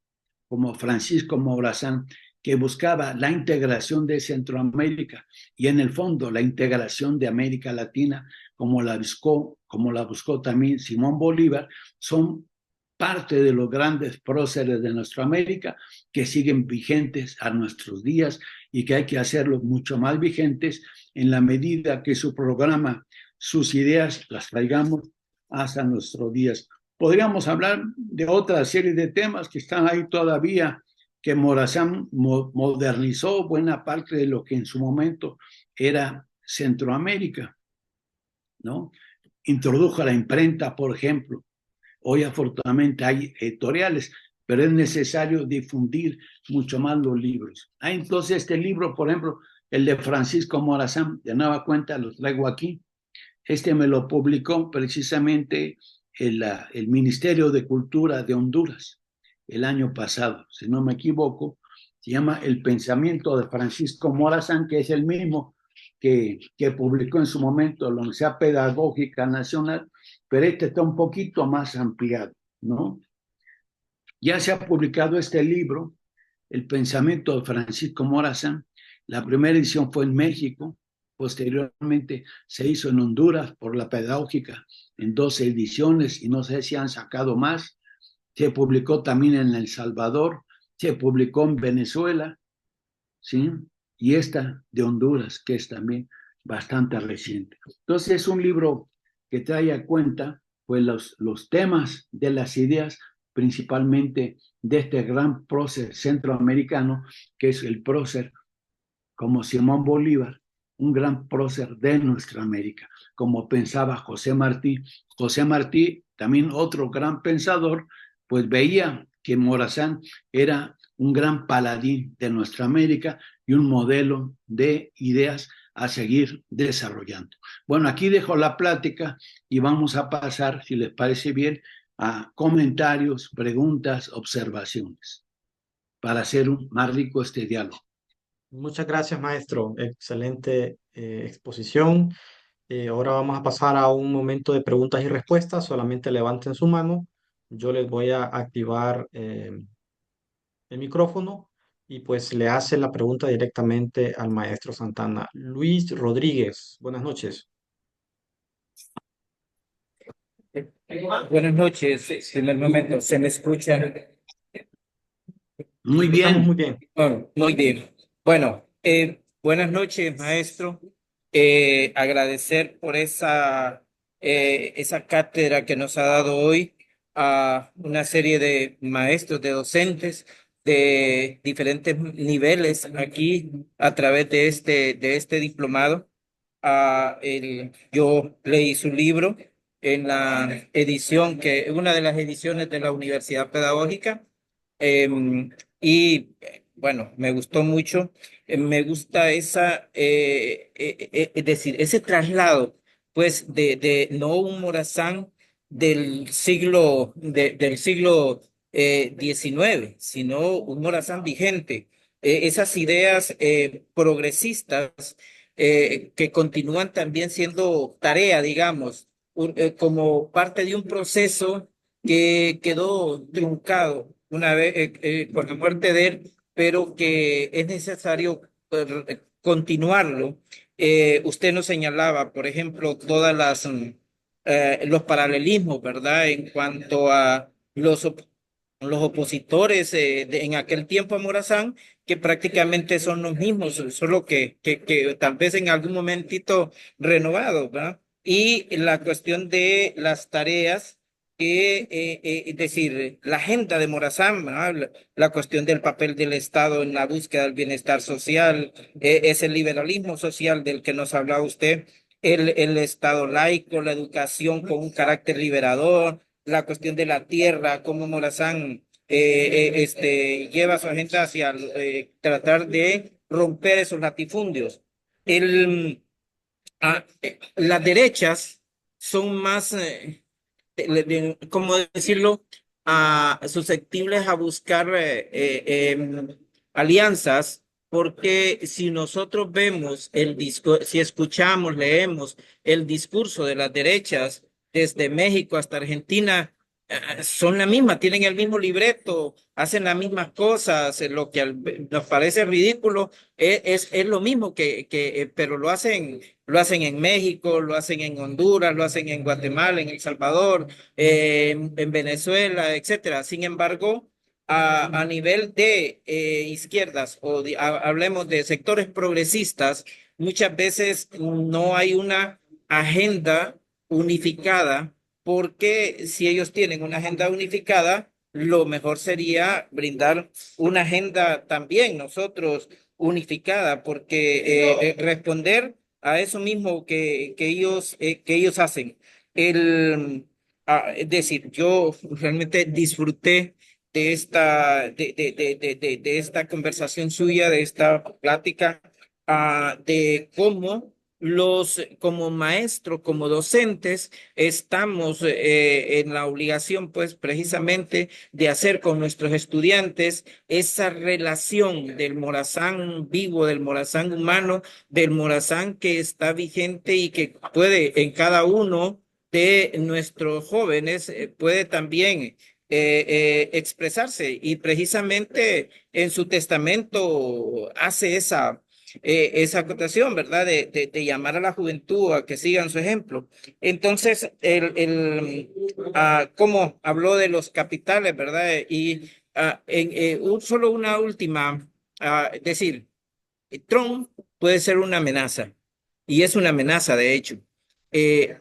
como Francisco Morazán, que buscaba la integración de Centroamérica y en el fondo la integración de América Latina, como la buscó también Simón Bolívar, son parte de los grandes próceres de nuestra América que siguen vigentes a nuestros días y que hay que hacerlos mucho más vigentes en la medida que su programa, sus ideas las traigamos hasta nuestros días. Podríamos hablar de otra serie de temas que están ahí todavía, que Morazán modernizó buena parte de lo que en su momento era Centroamérica, ¿no? Introdujo la imprenta, por ejemplo. Hoy afortunadamente hay editoriales, pero es necesario difundir mucho más los libros. Entonces este libro, por ejemplo, el de Francisco Morazán, de nueva cuenta lo traigo aquí. Este me lo publicó precisamente el Ministerio de Cultura de Honduras el año pasado, si no me equivoco. Se llama El pensamiento de Francisco Morazán, que es el mismo que publicó en su momento la Universidad Pedagógica Nacional, pero este está un poquito más ampliado, ¿no? Ya se ha publicado este libro, El pensamiento de Francisco Morazán. La primera edición fue en México, posteriormente se hizo en Honduras por la Pedagógica en 12 ediciones y no sé si han sacado más. Se publicó también en El Salvador, se publicó en Venezuela, ¿sí? Y esta de Honduras, que es también bastante reciente. Entonces es un libro que trae a cuenta pues los temas de las ideas, principalmente de este gran prócer centroamericano, que es el prócer como Simón Bolívar, un gran prócer de nuestra América, como pensaba José Martí. José Martí, también otro gran pensador, pues veía que Morazán era un gran paladín de nuestra América y un modelo de ideas a seguir desarrollando. Bueno, aquí dejo la plática y vamos a pasar, si les parece bien, a comentarios, preguntas, observaciones, para hacer más rico este diálogo. Muchas gracias, maestro. Excelente exposición. Ahora vamos a pasar a un momento de preguntas y respuestas. Solamente levanten su mano. Yo les voy a activar el micrófono y pues le hace la pregunta directamente al maestro Santana. Luis Rodríguez, buenas noches. Buenas noches, primer momento, ¿se me escucha? Muy Escuchamos muy bien. bien. Bueno, muy bien. Bueno, buenas noches, maestro. Agradecer por esa cátedra que nos ha dado hoy a una serie de maestros, de docentes de diferentes niveles aquí a través de este diplomado. Yo leí su libro en la edición una de las ediciones de la Universidad Pedagógica. Y bueno, me gustó mucho. Me gusta es decir, ese traslado, pues, de no un Morazán del siglo XIX, sino un Morazán vigente. Esas ideas progresistas que continúan también siendo tarea, digamos, como parte de un proceso que quedó truncado una vez por la muerte de él, pero que es necesario continuarlo. Usted nos señalaba, por ejemplo, los paralelismos, ¿verdad? En cuanto a los opositores en aquel tiempo a Morazán, que prácticamente son los mismos, solo que tal vez en algún momentito renovados, ¿verdad? Y la cuestión de las tareas es decir, la agenda de Morazán, ¿verdad? La cuestión del papel del Estado en la búsqueda del bienestar social, es el liberalismo social del que nos hablaba usted, el Estado laico, la educación con un carácter liberador, la cuestión de la tierra, cómo Morazán lleva su agenda hacia tratar de romper esos latifundios. Las derechas son más, ¿cómo decirlo? Susceptibles a buscar alianzas, porque si nosotros vemos si escuchamos, leemos el discurso de las derechas desde México hasta Argentina, son la misma, tienen el mismo libreto, hacen las mismas cosas, lo que nos parece ridículo es lo mismo pero lo hacen en México, lo hacen en Honduras, lo hacen en Guatemala, en El Salvador, en Venezuela, etcétera. Sin embargo, a nivel de izquierdas hablemos de sectores progresistas, muchas veces no hay una agenda unificada, porque si ellos tienen una agenda unificada, lo mejor sería brindar una agenda también nosotros unificada, porque responder a eso mismo que ellos hacen. Es decir, yo realmente disfruté de esta conversación suya, de esta plática, de cómo como maestros, como docentes, estamos en la obligación, pues, precisamente de hacer con nuestros estudiantes esa relación del Morazán vivo, del Morazán humano, del Morazán que está vigente y que puede en cada uno de nuestros jóvenes, puede también expresarse. Y precisamente en su testamento hace esa acotación, ¿verdad? De llamar a la juventud a que sigan su ejemplo. Entonces, como habló de los capitales, ¿verdad? Y solo una última, decir, Trump puede ser una amenaza, y es una amenaza, de hecho,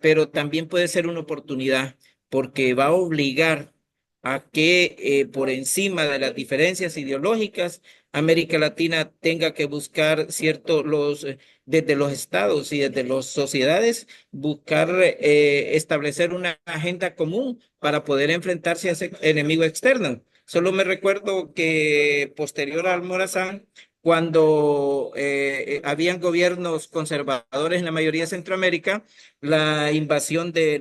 pero también puede ser una oportunidad, porque va a obligar a que por encima de las diferencias ideológicas, América Latina tenga que buscar desde los estados y desde las sociedades, buscar establecer una agenda común para poder enfrentarse a ese enemigo externo. Solo me recuerdo que posterior al Morazán, cuando habían gobiernos conservadores en la mayoría de Centroamérica, la invasión de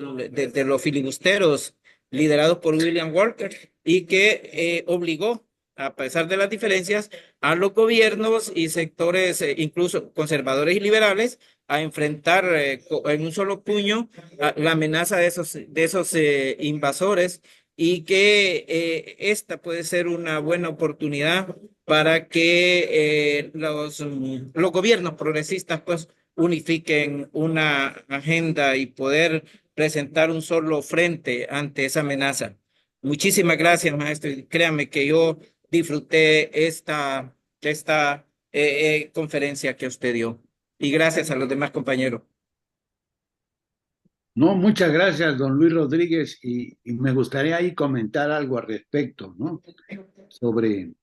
los filibusteros liderados por William Walker, y que obligó, a pesar de las diferencias, a los gobiernos y sectores, incluso conservadores y liberales, a enfrentar en un solo puño la amenaza de esos invasores, y que esta puede ser una buena oportunidad para que los gobiernos progresistas pues unifiquen una agenda y poder presentar un solo frente ante esa amenaza. Muchísimas gracias, maestro. Y créame que yo disfruté esta conferencia que usted dio. Y gracias a los demás compañeros. No, muchas gracias, don Luis Rodríguez, y me gustaría ahí comentar algo al respecto, ¿no? Sobre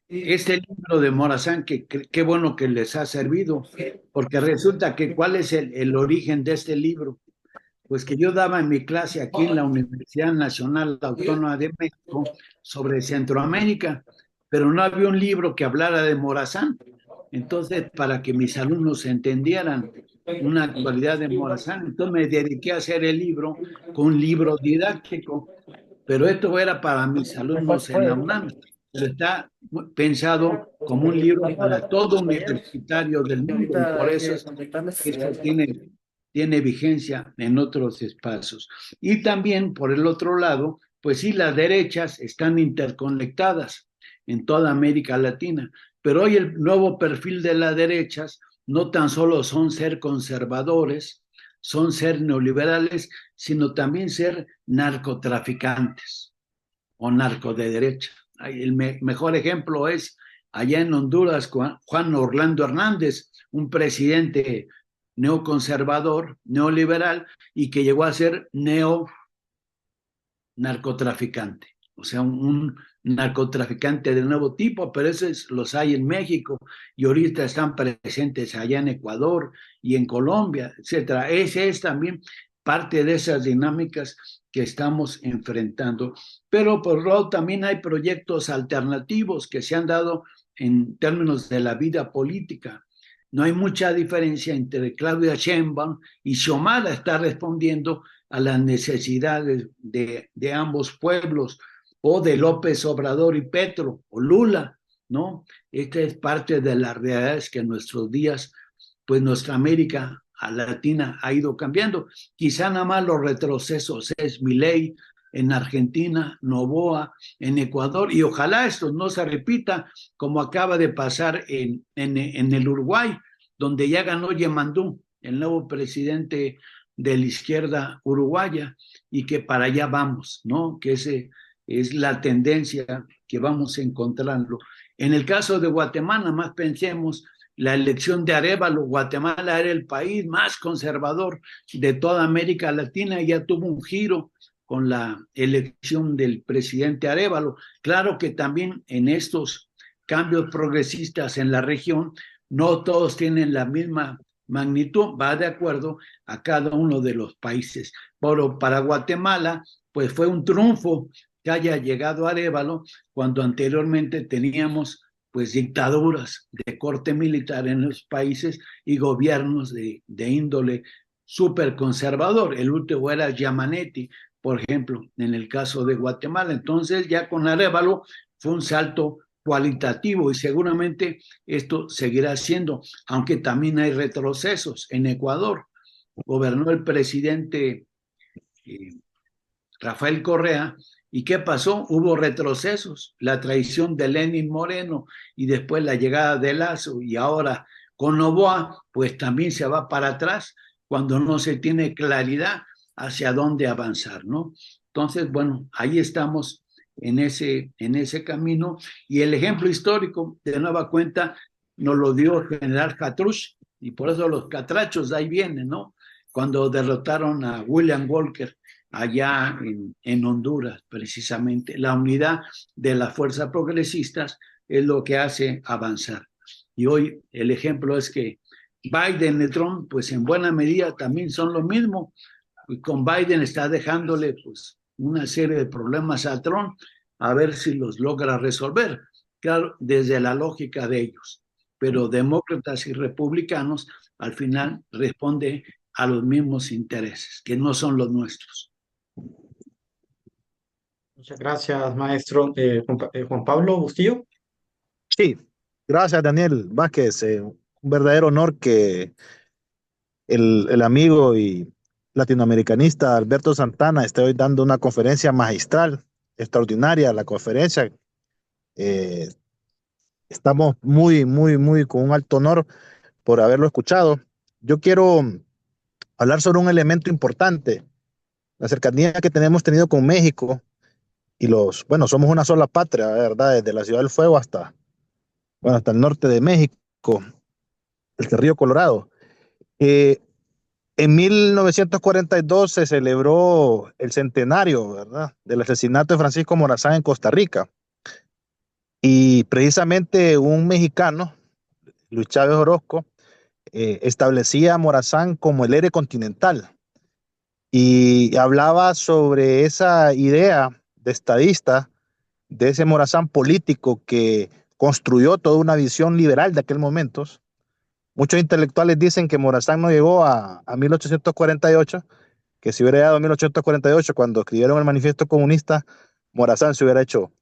este libro de Morazán, que qué bueno que les ha servido, porque resulta que ¿cuál es el origen de este libro? Pues que yo daba en mi clase aquí en la Universidad Nacional Autónoma de México sobre Centroamérica, pero no había un libro que hablara de Morazán. Entonces, para que mis alumnos entendieran una actualidad de Morazán, entonces me dediqué a hacer el libro con un libro didáctico, pero esto era para mis alumnos en la UNAM, pero está pensado como un libro para todo universitario del mundo, y por eso esto tiene vigencia en otros espacios. Y también, por el otro lado, pues sí, las derechas están interconectadas en toda América Latina, pero hoy el nuevo perfil de las derechas no tan solo son ser conservadores, son ser neoliberales, sino también ser narcotraficantes o narco de derecha. El mejor ejemplo es allá en Honduras, Juan Orlando Hernández, un presidente neoconservador, neoliberal, y que llegó a ser narcotraficante, o sea, un narcotraficante de nuevo tipo, pero esos los hay en México y ahorita están presentes allá en Ecuador y en Colombia, etcétera. Ese es también parte de esas dinámicas que estamos enfrentando. Pero por otro lado también hay proyectos alternativos que se han dado en términos de la vida política. No hay mucha diferencia entre Claudia Sheinbaum y Xiomara está respondiendo a las necesidades de ambos pueblos, o de López Obrador y Petro, o Lula, ¿no? Esta es parte de las realidades que en nuestros días, pues nuestra América Latina ha ido cambiando. Quizá nada más los retrocesos es Milei en Argentina, Noboa en Ecuador, y ojalá esto no se repita como acaba de pasar en el Uruguay, donde ya ganó Yemandú, el nuevo presidente de la izquierda uruguaya, y que para allá vamos, ¿no? Que ese es la tendencia que vamos encontrando. En el caso de Guatemala, más pensemos, la elección de Arévalo, Guatemala era el país más conservador de toda América Latina y ya tuvo un giro con la elección del presidente Arévalo. Claro que también en estos cambios progresistas en la región, no todos tienen la misma magnitud, va de acuerdo a cada uno de los países. Pero para Guatemala, pues fue un triunfo que haya llegado a Arévalo cuando anteriormente teníamos pues dictaduras de corte militar en los países y gobiernos de índole súper conservador. El último era Yamanetti, por ejemplo, en el caso de Guatemala. Entonces ya con Arévalo fue un salto cualitativo y seguramente esto seguirá siendo, aunque también hay retrocesos. En Ecuador gobernó el presidente Rafael Correa, ¿y qué pasó? Hubo retrocesos, la traición de Lenín Moreno y después la llegada de Lazo, y ahora con Noboa, pues también se va para atrás cuando no se tiene claridad hacia dónde avanzar, ¿no? Entonces, bueno, ahí estamos en ese camino, y el ejemplo histórico, de nueva cuenta, nos lo dio el general Hatrush, y por eso los catrachos de ahí vienen, ¿no? Cuando derrotaron a William Walker allá en Honduras, precisamente. La unidad de las fuerzas progresistas es lo que hace avanzar. Y hoy el ejemplo es que Biden y Trump, pues en buena medida también son lo mismo. Y con Biden está dejándole pues una serie de problemas a Trump, a ver si los logra resolver. Claro, desde la lógica de ellos. Pero demócratas y republicanos al final responden a los mismos intereses, que no son los nuestros. Muchas gracias, maestro. Juan Pablo Bustillo. Sí, gracias Daniel Vázquez. Un verdadero honor que el amigo y latinoamericanista Alberto Santana esté hoy dando una conferencia magistral, extraordinaria. La conferencia, eh, estamos muy con un alto honor por haberlo escuchado. Yo quiero hablar sobre un elemento importante, la cercanía que tenemos tenido con México y bueno, somos una sola patria, ¿verdad? Desde la Ciudad del Fuego hasta el norte de México, el Río Colorado. Eh, En 1942 se celebró el centenario, ¿verdad?, del asesinato de Francisco Morazán en Costa Rica. Y precisamente un mexicano, Luis Chávez Orozco, establecía a Morazán como el héroe continental y hablaba sobre esa idea de estadista, de ese Morazán político que construyó toda una visión liberal de aquel momento. Muchos intelectuales dicen que Morazán no llegó a 1848, que si hubiera llegado a 1848, cuando escribieron el Manifiesto Comunista, Morazán se hubiera hecho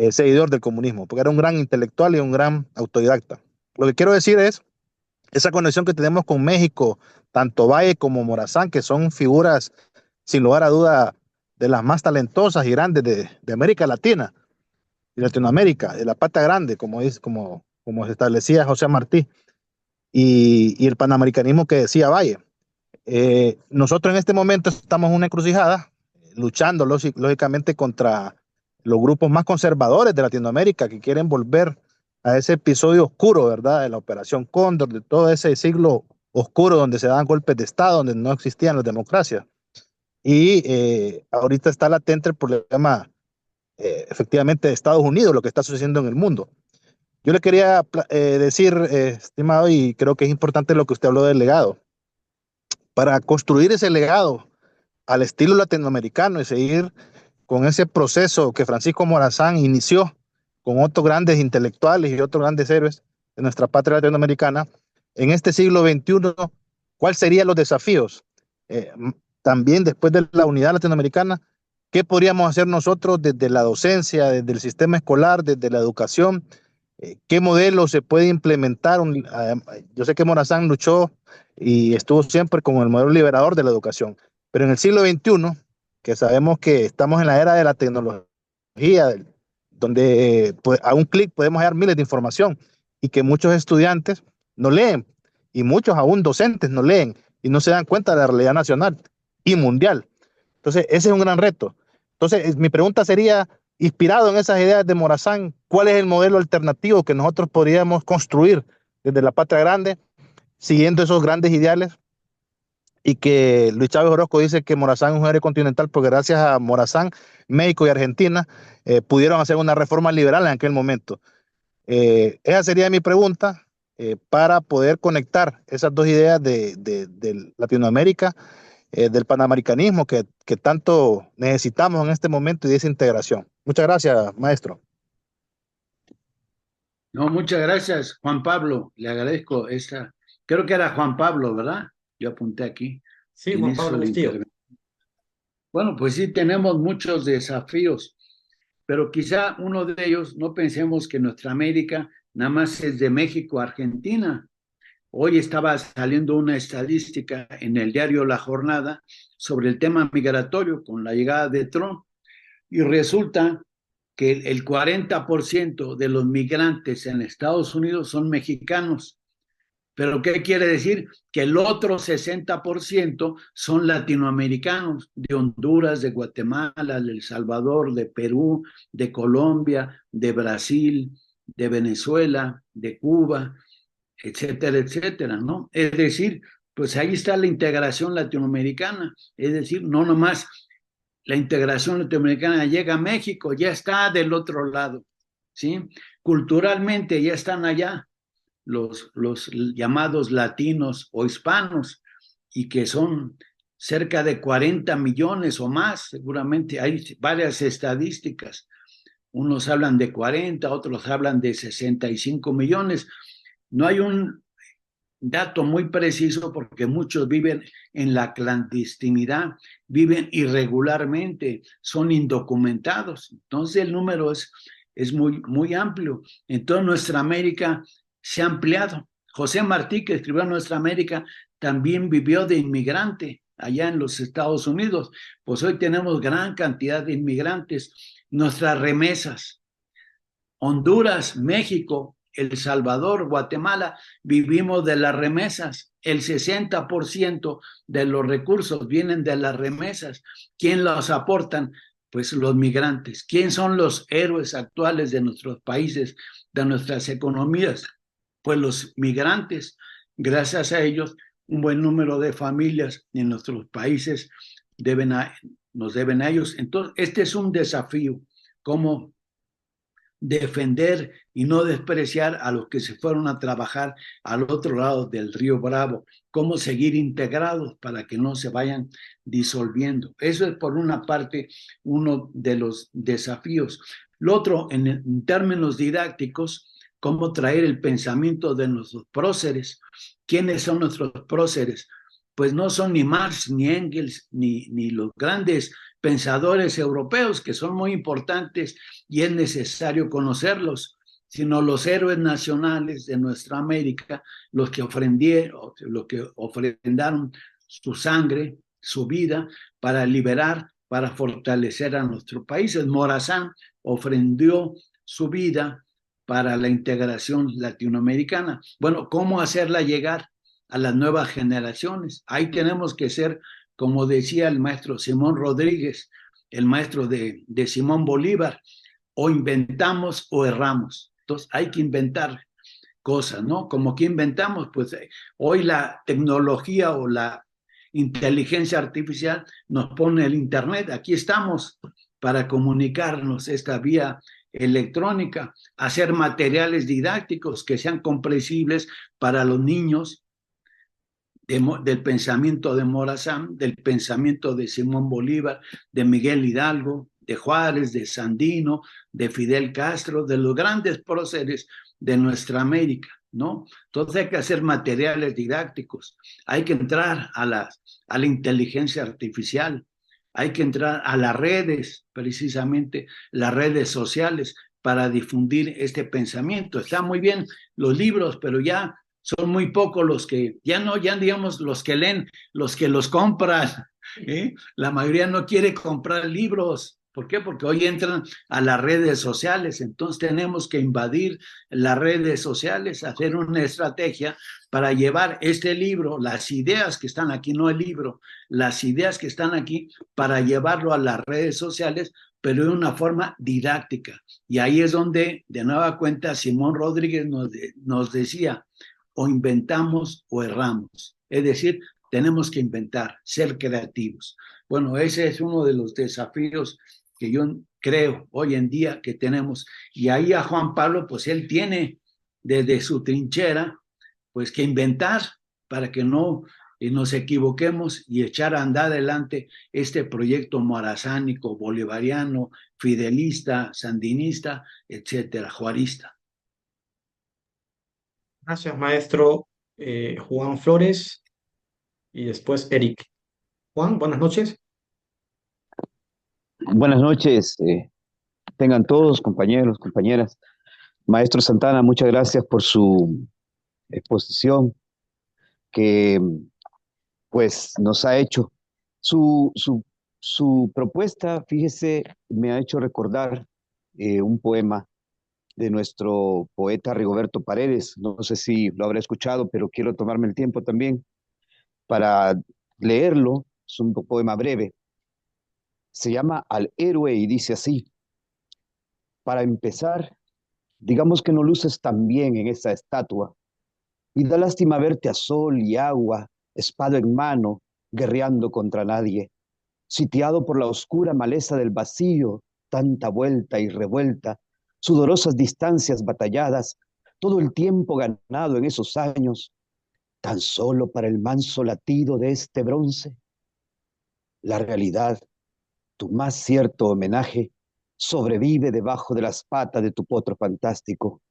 seguidor del comunismo, porque era un gran intelectual y un gran autodidacta. Lo que quiero decir es esa conexión que tenemos con México, tanto Valle como Morazán, que son figuras, sin lugar a duda, de las más talentosas y grandes de América Latina y Latinoamérica, de la pata grande, como se establecía José Martí, y el panamericanismo que decía Valle. Nosotros en este momento estamos en una encrucijada, luchando lógicamente contra los grupos más conservadores de Latinoamérica que quieren volver a ese episodio oscuro, ¿verdad? De la Operación Cóndor, de todo ese siglo oscuro donde se daban golpes de Estado, donde no existían las democracias. Y ahorita está latente el problema, efectivamente, de Estados Unidos, lo que está sucediendo en el mundo. Yo le quería decir, estimado, y creo que es importante lo que usted habló del legado. Para construir ese legado al estilo latinoamericano y seguir con ese proceso que Francisco Morazán inició con otros grandes intelectuales y otros grandes héroes de nuestra patria latinoamericana, en este siglo XXI, ¿cuáles serían los desafíos? También después de la unidad latinoamericana, ¿qué podríamos hacer nosotros desde la docencia, desde el sistema escolar, desde la educación? ¿Qué modelo se puede implementar? Yo sé que Morazán luchó y estuvo siempre con el modelo liberador de la educación, pero en el siglo XXI, que sabemos que estamos en la era de la tecnología, donde pues, a un clic podemos hallar miles de información y que muchos estudiantes no leen y muchos aún docentes no leen y no se dan cuenta de la realidad nacional y mundial. Entonces, ese es un gran reto. Entonces, mi pregunta sería, inspirado en esas ideas de Morazán, ¿cuál es el modelo alternativo que nosotros podríamos construir desde la patria grande, siguiendo esos grandes ideales? Y que Luis Chávez Orozco dice que Morazán es un héroe continental porque gracias a Morazán, México y Argentina pudieron hacer una reforma liberal en aquel momento. Esa sería mi pregunta para poder conectar esas dos ideas de Latinoamérica, del panamericanismo que tanto necesitamos en este momento y de esa integración. Muchas gracias, maestro. No, muchas gracias, Juan Pablo. Le agradezco esta. Creo que era Juan Pablo, ¿verdad? Yo apunté aquí. Sí, Quien Juan hizo Pablo la Bustillo. intervención. Bueno, pues sí, tenemos muchos desafíos, pero quizá uno de ellos, no pensemos que nuestra América nada más es de México a Argentina. Hoy estaba saliendo una estadística en el diario La Jornada sobre el tema migratorio con la llegada de Trump y resulta que el 40% de los migrantes en Estados Unidos son mexicanos. ¿Pero qué quiere decir? Que el otro 60% son latinoamericanos, de Honduras, de Guatemala, de El Salvador, de Perú, de Colombia, de Brasil, de Venezuela, de Cuba, etcétera, etcétera, ¿no? Es decir, pues ahí está la integración latinoamericana, es decir, no nomás la integración latinoamericana llega a México, ya está del otro lado, ¿sí? Culturalmente ya están allá los llamados latinos o hispanos, y que son cerca de 40 millones o más, seguramente hay varias estadísticas. Unos hablan de 40, otros hablan de 65 millones. No hay dato muy preciso porque muchos viven en la clandestinidad, viven irregularmente, son indocumentados. Entonces el número es muy amplio. Entonces nuestra América se ha ampliado. José Martí, que escribió Nuestra América, también vivió de inmigrante allá en los Estados Unidos. Pues hoy tenemos gran cantidad de inmigrantes. Nuestras remesas, Honduras, México, El Salvador, Guatemala, vivimos de las remesas. El 60% de los recursos vienen de las remesas. ¿Quién los aportan? Pues los migrantes. ¿Quién son los héroes actuales de nuestros países, de nuestras economías? Pues los migrantes. Gracias a ellos, un buen número de familias en nuestros países nos deben a ellos. Entonces, este es un desafío, cómo defender y no despreciar a los que se fueron a trabajar al otro lado del río Bravo, cómo seguir integrados para que no se vayan disolviendo. Eso es por una parte uno de los desafíos. Lo otro, en términos didácticos, cómo traer el pensamiento de nuestros próceres. ¿Quiénes son nuestros próceres? Pues no son ni Marx, ni Engels, ni los grandes pensadores europeos, que son muy importantes y es necesario conocerlos, sino los héroes nacionales de nuestra América, los que ofrendaron su sangre, su vida, para liberar, para fortalecer a nuestro país. Morazán ofrendó su vida para la integración latinoamericana. Bueno, ¿cómo hacerla llegar a las nuevas generaciones? Ahí tenemos que ser, como decía el maestro Simón Rodríguez, el maestro de Simón Bolívar, o inventamos o erramos. Entonces hay que inventar cosas, ¿no? Como que inventamos, pues hoy la tecnología o la inteligencia artificial nos pone el internet. Aquí estamos para comunicarnos esta vía electrónica, hacer materiales didácticos que sean comprensibles para los niños, del pensamiento de Morazán, del pensamiento de Simón Bolívar, de Miguel Hidalgo, de Juárez, de Sandino, de Fidel Castro, de los grandes próceres de nuestra América, ¿no? Entonces hay que hacer materiales didácticos, hay que entrar a la inteligencia artificial, hay que entrar a las redes, precisamente las redes sociales, para difundir este pensamiento. Está muy bien los libros, pero ya son muy pocos los que, ya digamos los que leen, los que los compran, ¿eh? La mayoría no quiere comprar libros. ¿Por qué? Porque hoy entran a las redes sociales, entonces tenemos que invadir las redes sociales, hacer una estrategia para llevar este libro, las ideas que están aquí, no el libro, las ideas que están aquí, para llevarlo a las redes sociales, pero de una forma didáctica. Y ahí es donde, de nueva cuenta, Simón Rodríguez nos decía, o inventamos o erramos. Es decir, tenemos que inventar, ser creativos. Bueno, ese es uno de los desafíos que yo creo hoy en día que tenemos. Y ahí a Juan Pablo, pues él tiene desde su trinchera, pues que inventar para que no nos equivoquemos y echar a andar adelante este proyecto morazánico, bolivariano, fidelista, sandinista, etcétera, juarista. Gracias, maestro Juan Flores y después Eric. Juan, buenas noches. Buenas noches, tengan todos, compañeros, compañeras. Maestro Santana, muchas gracias por su exposición que pues nos ha hecho. Su propuesta, fíjese, me ha hecho recordar un poema de nuestro poeta Rigoberto Paredes. No sé si lo habrá escuchado, pero quiero tomarme el tiempo también para leerlo. Es un poema breve. Se llama Al héroe y dice así: para empezar, digamos que no luces tan bien en esa estatua, y da lástima verte a sol y agua, espada en mano, guerreando contra nadie, sitiado por la oscura maleza del vacío, tanta vuelta y revuelta, sudorosas distancias batalladas, todo el tiempo ganado en esos años, tan solo para el manso latido de este bronce. La realidad, tu más cierto homenaje, sobrevive debajo de las patas de tu potro fantástico.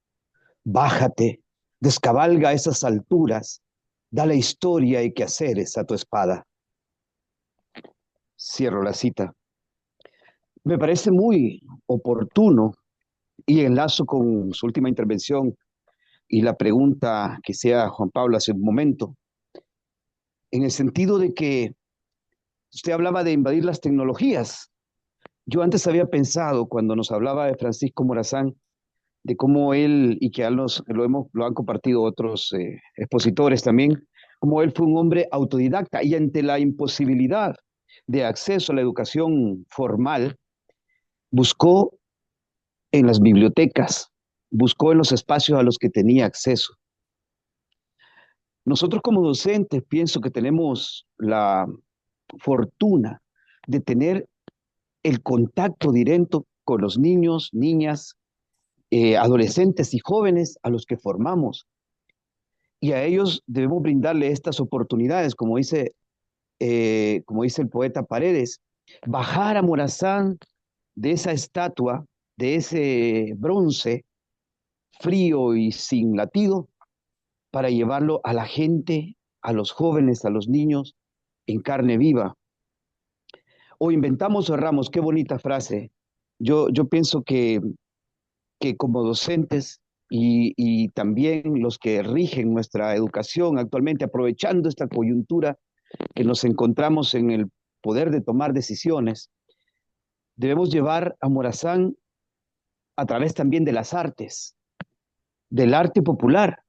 Bájate, descabalga esas alturas, Dale historia y quehaceres a tu espada. Cierro la cita. Me parece muy oportuno y enlazo con su última intervención y la pregunta que hacía Juan Pablo hace un momento, en el sentido de que usted hablaba de invadir las tecnologías. Yo antes había pensado, cuando nos hablaba de Francisco Morazán, de cómo él, y que lo han compartido otros expositores también, como él fue un hombre autodidacta y ante la imposibilidad de acceso a la educación formal, buscó en las bibliotecas, buscó en los espacios a los que tenía acceso. Nosotros como docentes pienso que tenemos la fortuna de tener el contacto directo con los niños, niñas, adolescentes y jóvenes a los que formamos. Y a ellos debemos brindarle estas oportunidades, como dice el poeta Paredes, bajar a Morazán de esa estatua, de ese bronce frío y sin latido, para llevarlo a la gente, a los jóvenes, a los niños, en carne viva. O inventamos o erramos, qué bonita frase. Yo pienso que como docentes y también los que rigen nuestra educación actualmente, aprovechando esta coyuntura que nos encontramos en el poder de tomar decisiones, debemos llevar a Morazán a través también de las artes, del arte popular,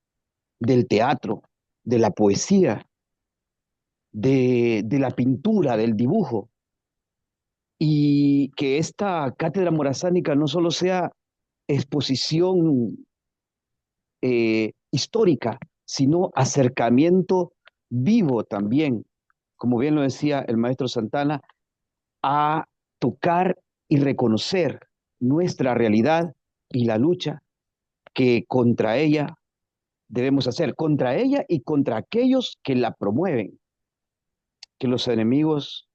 del teatro, de la poesía, de la pintura, del dibujo, y que esta cátedra morazánica no solo sea exposición histórica, sino acercamiento vivo también, como bien lo decía el maestro Santana, a tocar y reconocer nuestra realidad y la lucha que contra ella debemos hacer, contra ella y contra aquellos que la promueven, que los enemigos,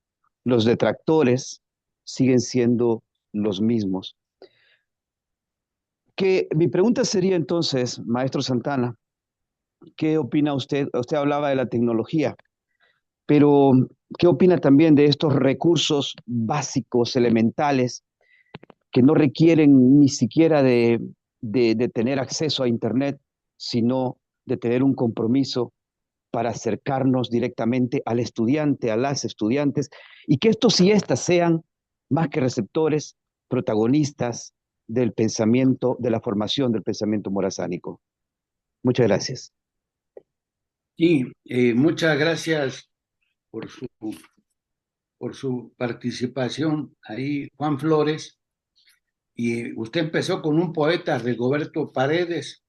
los detractores, siguen siendo los mismos. Que mi pregunta sería entonces, maestro Santana, ¿qué opina usted? Usted hablaba de la tecnología, pero ¿qué opina también de estos recursos básicos, elementales, que no requieren ni siquiera de tener acceso a Internet, sino de tener un compromiso para acercarnos directamente al estudiante, a las estudiantes, y que estos y estas sean, más que receptores, protagonistas del pensamiento, de la formación del pensamiento morazánico? Muchas gracias. Sí, muchas gracias por su participación ahí, Juan Flores. Y usted empezó con un poeta, Rigoberto Paredes.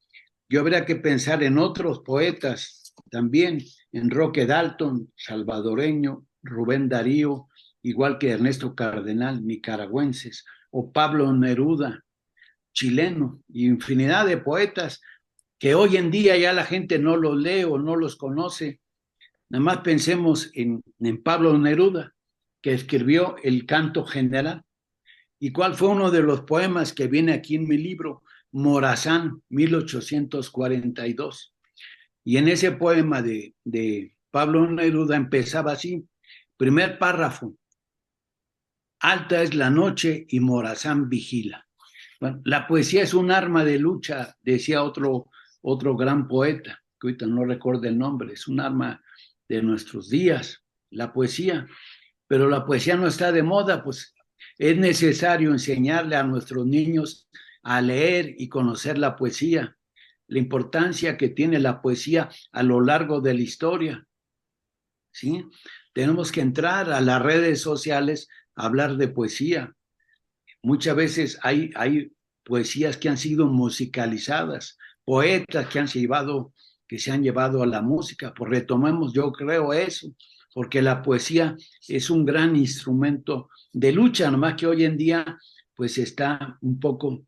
Yo habría que pensar en otros poetas también, en Roque Dalton, salvadoreño, Rubén Darío, igual que Ernesto Cardenal, nicaragüenses, o Pablo Neruda, chileno, y infinidad de poetas que hoy en día ya la gente no los lee o no los conoce. Nada más pensemos en Pablo Neruda, que escribió el Canto General. ¿Y cuál fue uno de los poemas que viene aquí en mi libro? Morazán, 1842. Y en ese poema de Pablo Neruda empezaba así, primer párrafo: alta es la noche y Morazán vigila. Bueno, la poesía es un arma de lucha, decía otro gran poeta, que ahorita no recuerdo el nombre, es un arma de nuestros días, la poesía, pero la poesía no está de moda, pues es necesario enseñarle a nuestros niños a leer y conocer la poesía, la importancia que tiene la poesía a lo largo de la historia, ¿sí? Tenemos que entrar a las redes sociales a hablar de poesía. Muchas veces hay poesías que han sido musicalizadas, poetas que se han llevado a la música. Pues retomemos, yo creo eso, porque la poesía es un gran instrumento de lucha, nomás que hoy en día pues está un poco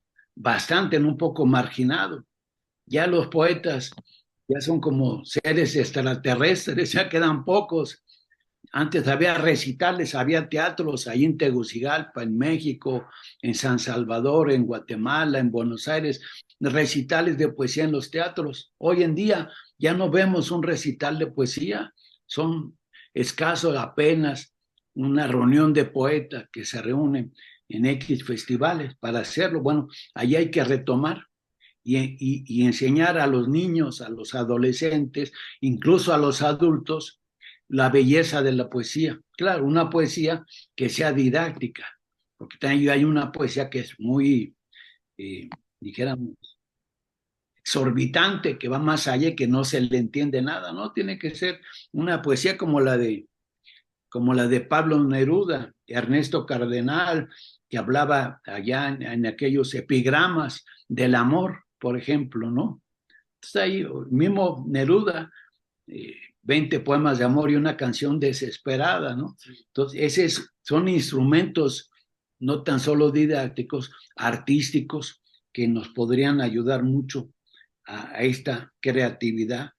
marginado. Ya los poetas ya son como seres extraterrestres, ya quedan pocos. Antes había recitales, había teatros ahí en Tegucigalpa, en México, en San Salvador, en Guatemala, en Buenos Aires, recitales de poesía en los teatros. Hoy en día ya no vemos un recital de poesía, son escasos apenas una reunión de poetas que se reúnen en X festivales para hacerlo. Bueno, ahí hay que retomar y enseñar a los niños, a los adolescentes, incluso a los adultos, la belleza de la poesía. Claro, una poesía que sea didáctica, porque también hay una poesía que es muy, dijéramos, exorbitante, que va más allá y que no se le entiende nada, ¿no? Tiene que ser una poesía como la de Pablo Neruda, Ernesto Cardenal, que hablaba allá en aquellos epigramas del amor, por ejemplo, ¿no? Entonces ahí mismo Neruda, 20 poemas de amor y una canción desesperada, ¿no? Entonces, son instrumentos no tan solo didácticos, artísticos, que nos podrían ayudar mucho a esta creatividad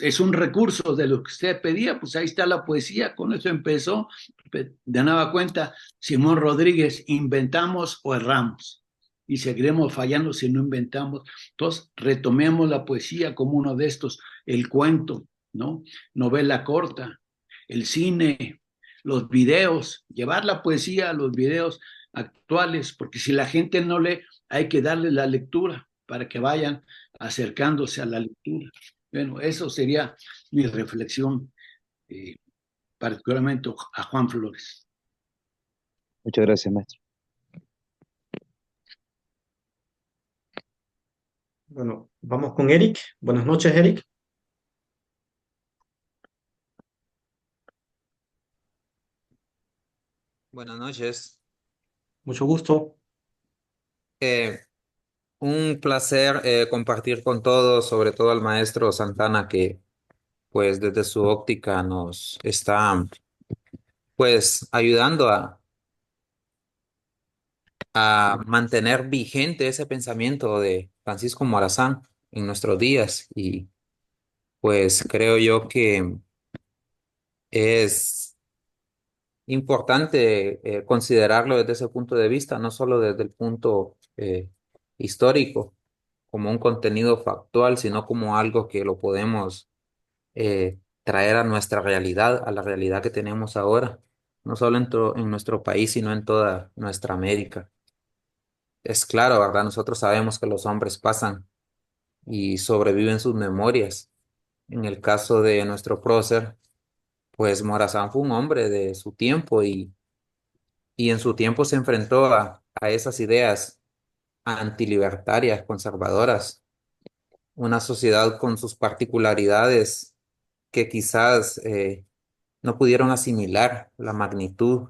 es un recurso de lo que usted pedía, pues ahí está la poesía, con eso empezó. De nueva cuenta, Simón Rodríguez, inventamos o erramos y seguiremos fallando si no inventamos. Entonces, retomemos la poesía como uno de estos, el cuento, ¿no? Novela corta, el cine, los videos, llevar la poesía a los videos actuales, porque si la gente no lee, hay que darle la lectura para que vayan acercándose a la lectura. Bueno, eso sería mi reflexión, particularmente a Juan Flores. Muchas gracias, maestro. Bueno, vamos con Eric. Buenas noches, Eric. Buenas noches. Mucho gusto. Eh, un placer compartir con todos, sobre todo al maestro Santana, que pues desde su óptica nos está pues ayudando a mantener vigente ese pensamiento de Francisco Morazán en nuestros días. Y pues creo yo que es importante considerarlo desde ese punto de vista, no solo desde el punto histórico, como un contenido factual, sino como algo que lo podemos traer a nuestra realidad, a la realidad que tenemos ahora, no solo en nuestro país, sino en toda nuestra América. Es claro, ¿verdad? Nosotros sabemos que los hombres pasan y sobreviven sus memorias. En el caso de nuestro prócer, pues Morazán fue un hombre de su tiempo y en su tiempo se enfrentó a esas ideas antilibertarias, conservadoras, una sociedad con sus particularidades que quizás no pudieron asimilar la magnitud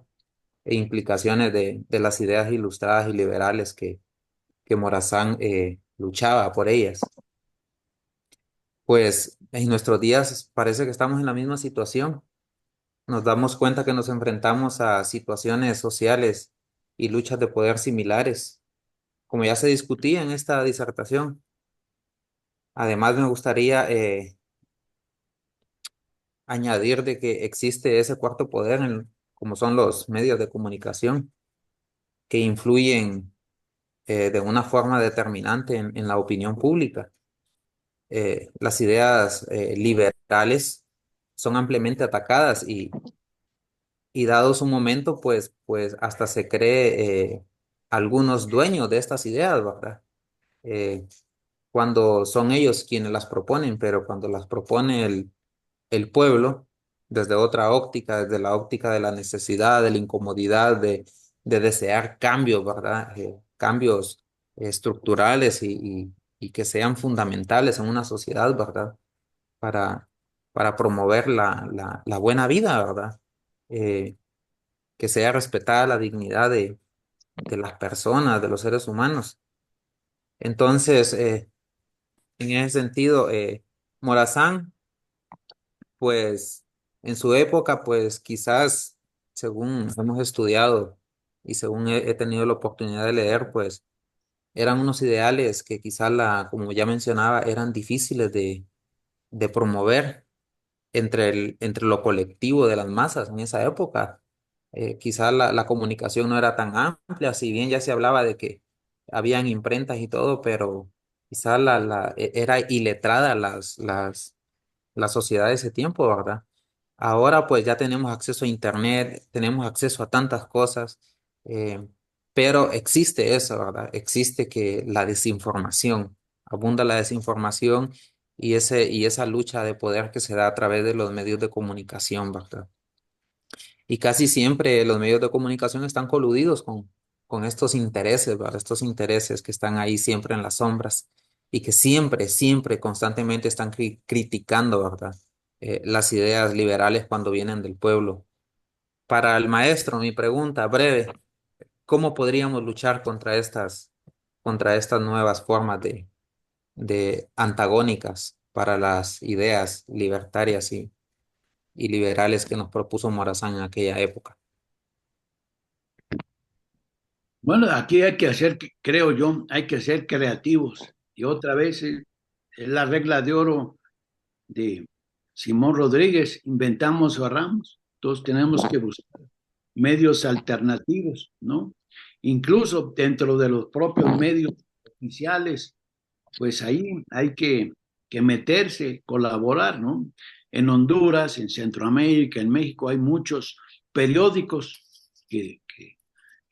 e implicaciones de las ideas ilustradas y liberales que Morazán luchaba por ellas. Pues en nuestros días parece que estamos en la misma situación. Nos damos cuenta que nos enfrentamos a situaciones sociales y luchas de poder similares, como ya se discutía en esta disertación. Además, me gustaría añadir de que existe ese cuarto poder, como son los medios de comunicación, que influyen de una forma determinante en la opinión pública. Las ideas liberales son ampliamente atacadas y dado su momento, pues hasta se cree algunos dueños de estas ideas, ¿verdad? Eh, cuando son ellos quienes las proponen, pero cuando las propone el pueblo, desde otra óptica, desde la óptica de la necesidad, de la incomodidad, de desear cambios, ¿verdad? Cambios estructurales y que sean fundamentales en una sociedad, ¿verdad? Para, para promover la buena vida, ¿verdad? Eh, que sea respetada la dignidad de las personas, de los seres humanos. Entonces, en ese sentido, Morazán, pues en su época, pues quizás, según hemos estudiado y según he tenido la oportunidad de leer, pues eran unos ideales que quizás, como ya mencionaba, eran difíciles de promover entre lo colectivo de las masas en esa época. Quizás la comunicación no era tan amplia, si bien ya se hablaba de que habían imprentas y todo, pero quizás era iletrada la sociedad de ese tiempo, ¿verdad? Ahora pues ya tenemos acceso a internet, tenemos acceso a tantas cosas, eh, pero existe eso, ¿verdad? Existe que la desinformación, abunda la desinformación y esa lucha de poder que se da a través de los medios de comunicación, ¿verdad? Y casi siempre los medios de comunicación están coludidos con estos intereses, ¿verdad? Estos intereses que están ahí siempre en las sombras y que siempre, siempre, constantemente están criticando, ¿verdad? Las ideas liberales cuando vienen del pueblo. Para el maestro, mi pregunta breve, ¿cómo podríamos luchar contra estas nuevas formas de antagónicas para las ideas libertarias y liberales que nos propuso Morazán en aquella época? Bueno, aquí hay que hacer, creo yo, hay que ser creativos. Y otra vez es la regla de oro de Simón Rodríguez, inventamos o erramos. Todos tenemos que buscar medios alternativos, ¿no? Incluso dentro de los propios medios oficiales, pues ahí hay que meterse, colaborar, ¿no? En Honduras, en Centroamérica, en México hay muchos periódicos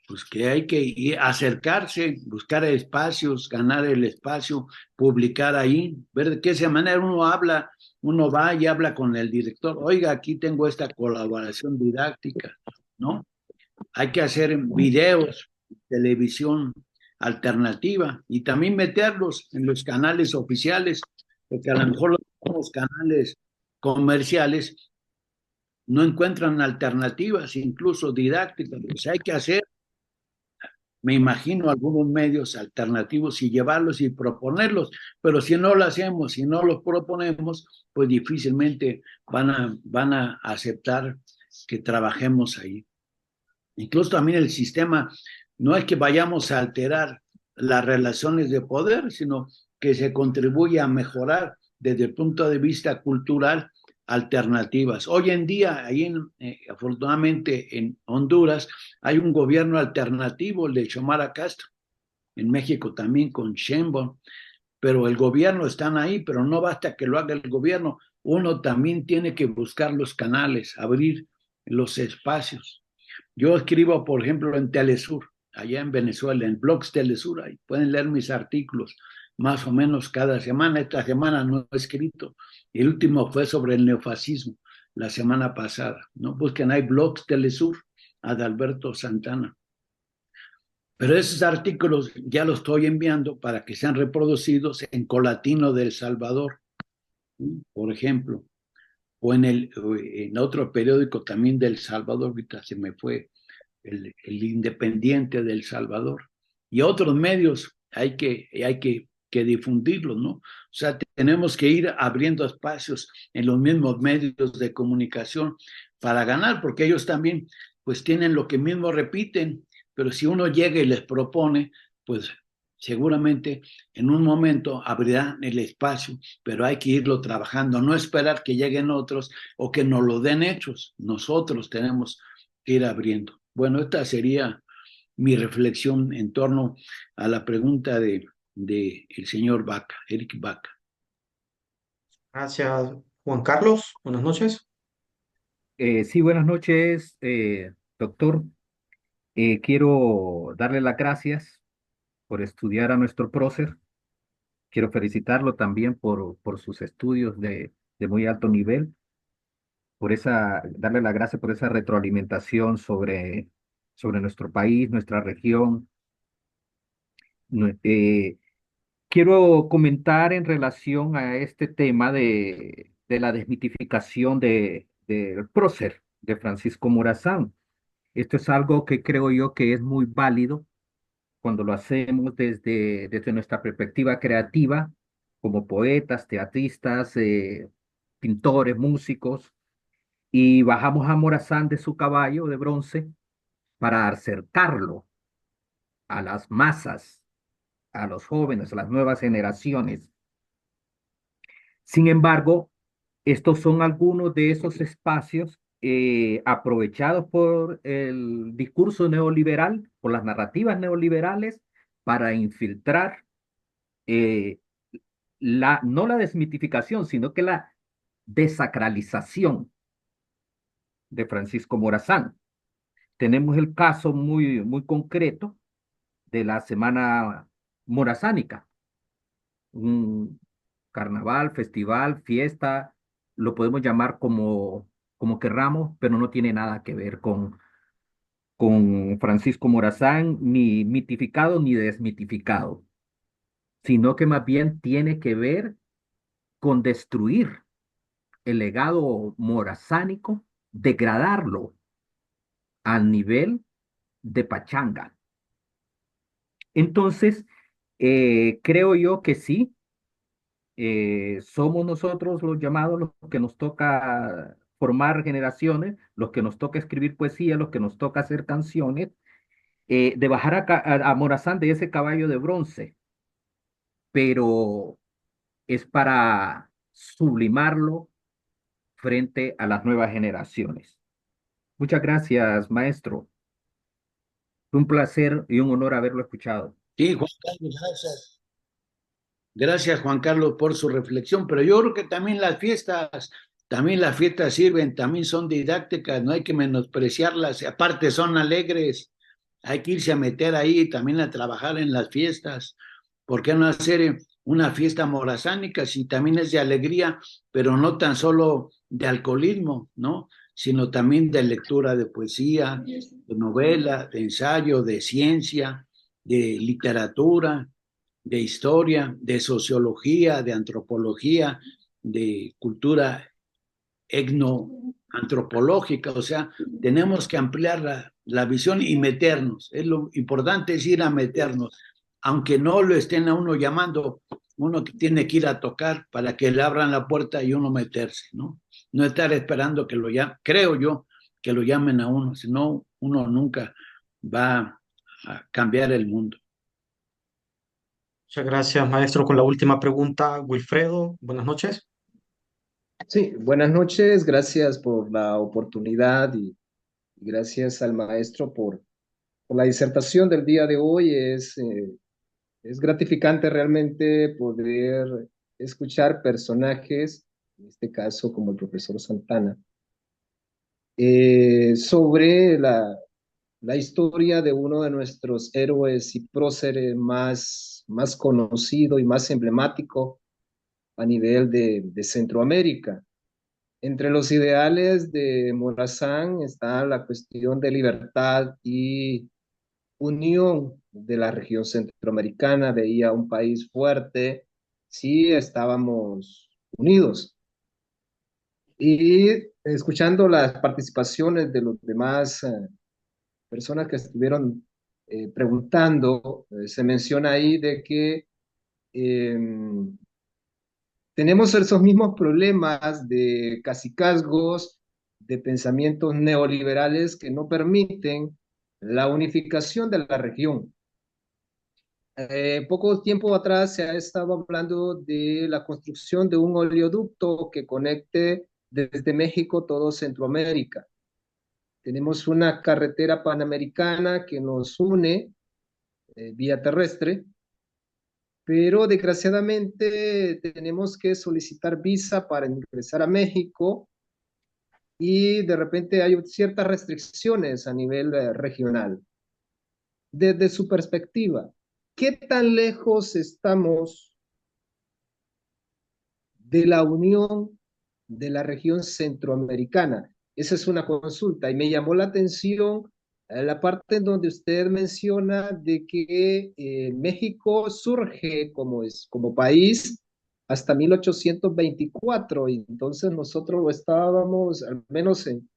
pues que hay que acercarse, buscar espacios, ganar el espacio, publicar ahí, ver de qué manera uno habla, uno va y habla con el director, oiga, aquí tengo esta colaboración didáctica, ¿no? Hay que hacer videos, televisión alternativa y también meterlos en los canales oficiales, porque a lo mejor los canales comerciales no encuentran alternativas, incluso didácticas, pues hay que hacer, me imagino, algunos medios alternativos y llevarlos y proponerlos, pero si no lo hacemos, si no los proponemos, pues difícilmente van a aceptar que trabajemos ahí. Incluso también el sistema, no es que vayamos a alterar las relaciones de poder, sino que se contribuye a mejorar desde el punto de vista cultural alternativas. Hoy en día, afortunadamente en Honduras, hay un gobierno alternativo, el de Xiomara Castro, en México también con Sheinbaum, pero el gobierno están ahí, pero no basta que lo haga el gobierno, uno también tiene que buscar los canales, abrir los espacios. Yo escribo, por ejemplo, en Telesur, allá en Venezuela, en blogs Telesur, ahí pueden leer mis artículos más o menos cada semana. Esta semana no he escrito. El último fue sobre el neofascismo, la semana pasada. No busquen, hay blogs Telesur, Adalberto Santana. Pero esos artículos ya los estoy enviando para que sean reproducidos en Colatino de El Salvador, por ejemplo, o en otro periódico también de El Salvador, ahorita se me fue, el Independiente de El Salvador. Y otros medios que difundirlos, ¿no? O sea, tenemos que ir abriendo espacios en los mismos medios de comunicación para ganar, porque ellos también, pues tienen lo que mismo repiten, pero si uno llega y les propone, pues seguramente en un momento abrirán el espacio, pero hay que irlo trabajando, no esperar que lleguen otros o que nos lo den hechos. Nosotros tenemos que ir abriendo. Bueno, esta sería mi reflexión en torno a la pregunta de el señor Vaca, Eric Vaca. Gracias, Juan Carlos. Buenas noches. Sí, buenas noches, doctor. Quiero darle las gracias por estudiar a nuestro prócer. Quiero felicitarlo también por sus estudios de muy alto nivel, darle las gracias por esa retroalimentación sobre nuestro país, nuestra región. Nue- eh, Quiero comentar en relación a este tema de la desmitificación del prócer de Francisco Morazán. Esto es algo que creo yo que es muy válido cuando lo hacemos desde nuestra perspectiva creativa, como poetas, teatristas, pintores, músicos, y bajamos a Morazán de su caballo de bronce para acercarlo a las masas, a los jóvenes, a las nuevas generaciones. Sin embargo, Estos son algunos de esos espacios aprovechados por el discurso neoliberal, por las narrativas neoliberales, para infiltrar eh, no la desmitificación, sino que la desacralización de Francisco Morazán. Tenemos el caso muy concreto de la Semana Morazánica, un carnaval, festival, fiesta, lo podemos llamar como querramos, pero no tiene nada que ver con Francisco Morazán, ni mitificado ni desmitificado, sino que más bien tiene que ver con destruir el legado morazánico, degradarlo al nivel de pachanga. Entonces, creo yo que sí, somos nosotros los llamados, los que nos toca formar generaciones, los que nos toca escribir poesía, los que nos toca hacer canciones, de bajar a Morazán de ese caballo de bronce, pero es para sublimarlo frente a las nuevas generaciones. Muchas gracias, maestro. Fue un placer y un honor haberlo escuchado. Sí, Juan Carlos, gracias. Gracias, Juan Carlos, por su reflexión, pero yo creo que también las fiestas sirven, también son didácticas, no hay que menospreciarlas, aparte son alegres, hay que irse a meter ahí también a trabajar en las fiestas. ¿Por qué no hacer una fiesta morazánica si también es de alegría, pero no tan solo de alcoholismo, ¿no? Sino también de lectura de poesía, de novela, de ensayo, de ciencia, de literatura, de historia, de sociología, de antropología, de cultura etnoantropológica, o sea, tenemos que ampliar la visión y meternos. Es lo importante es ir a meternos, aunque no lo estén a uno llamando, uno tiene que ir a tocar para que le abran la puerta y uno meterse, ¿no? No estar esperando que lo llamen, creo yo, que lo llamen a uno, si no, uno nunca va a cambiar el mundo. Muchas gracias, maestro. Con la última pregunta, Wilfredo, buenas noches. Sí, buenas noches, gracias por la oportunidad y gracias al maestro por la disertación del día de hoy. Es gratificante realmente poder escuchar personajes, en este caso como el profesor Santana, sobre la historia de uno de nuestros héroes y próceres más conocido y más emblemático a nivel de Centroamérica. Entre los ideales de Morazán está la cuestión de libertad y unión de la región centroamericana. Veía un país fuerte si estábamos unidos. Y escuchando las participaciones de los demás personas que estuvieron preguntando, se menciona ahí de que eh, tenemos esos mismos problemas de cacicazgos, de pensamientos neoliberales que no permiten la unificación de la región. Poco tiempo atrás se ha estado hablando de la construcción de un oleoducto que conecte desde México todo Centroamérica. Tenemos una carretera panamericana que nos une vía terrestre, pero desgraciadamente tenemos que solicitar visa para ingresar a México y de repente hay ciertas restricciones a nivel regional. Desde su perspectiva, ¿qué tan lejos estamos de la unión de la región centroamericana? Esa es una consulta y me llamó la atención la parte en donde usted menciona de que México surge como país hasta 1824 y entonces nosotros lo estábamos, al menos en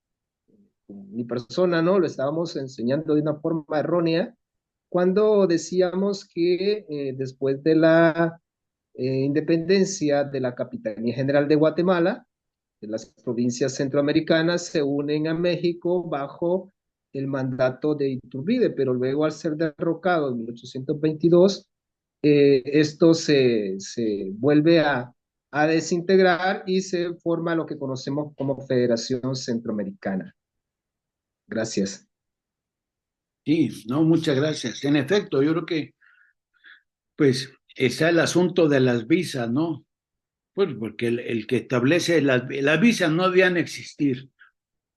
mi persona, ¿no? Lo estábamos enseñando de una forma errónea cuando decíamos que después de la independencia de la Capitanía General de Guatemala, de las provincias centroamericanas se unen a México bajo el mandato de Iturbide, pero luego al ser derrocado en 1822, esto se vuelve a a desintegrar y se forma lo que conocemos como Federación Centroamericana. Gracias. Sí, no, muchas gracias. En efecto, yo creo que pues está el asunto de las visas, ¿no? Pues porque el que establece las visas no debían existir, en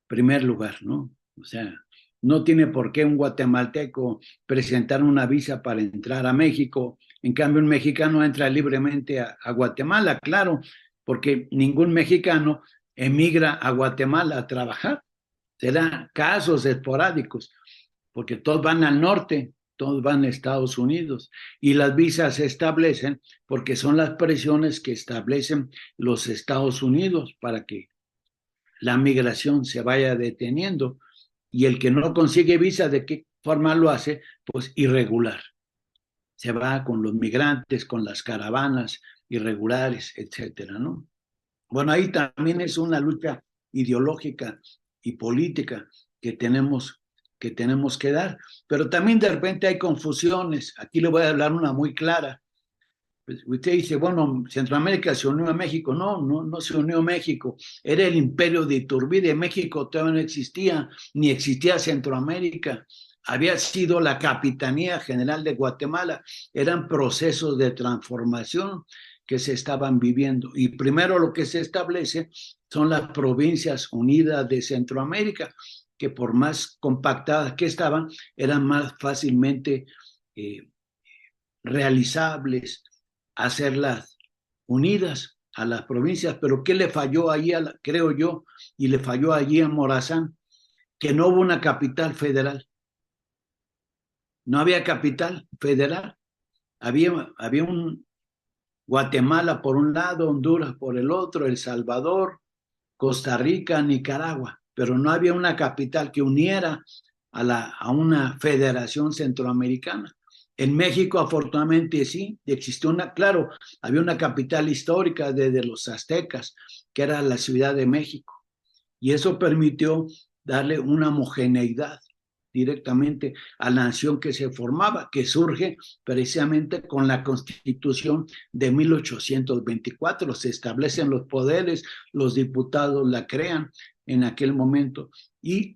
primer lugar, ¿no? O sea, no tiene por qué un guatemalteco presentar una visa para entrar a México. En cambio, un mexicano entra libremente a Guatemala, claro, porque ningún mexicano emigra a Guatemala a trabajar. Serán casos esporádicos, porque todos van al norte, todos van a Estados Unidos, y las visas se establecen porque son las presiones que establecen los Estados Unidos para que la migración se vaya deteniendo, y el que no consigue visa, ¿de qué forma lo hace? Pues irregular. Se va con los migrantes, con las caravanas irregulares, etcétera, ¿no? Bueno, ahí también es una lucha ideológica y política que tenemos que dar, pero también de repente hay confusiones. Aquí le voy a hablar una muy clara. Pues usted dice, bueno, Centroamérica se unió a México. No, no, no se unió a México. Era el imperio de Iturbide. México todavía no existía, ni existía Centroamérica. Había sido la Capitanía General de Guatemala. Eran procesos de transformación que se estaban viviendo. Y primero lo que se establece son las Provincias Unidas de Centroamérica, que por más compactadas que estaban, eran más fácilmente realizables, hacerlas unidas a las provincias. Pero ¿qué le falló ahí, creo yo, y le falló allí a Morazán? Que no hubo una capital federal. No había capital federal. Había un Guatemala por un lado, Honduras por el otro, El Salvador, Costa Rica, Nicaragua, pero no había una capital que uniera a una federación centroamericana. En México, afortunadamente, sí, existió claro, había una capital histórica desde los aztecas, que era la Ciudad de México, y eso permitió darle una homogeneidad directamente a la nación que se formaba, que surge precisamente con la Constitución de 1824. Se establecen los poderes, los diputados la crean en aquel momento, y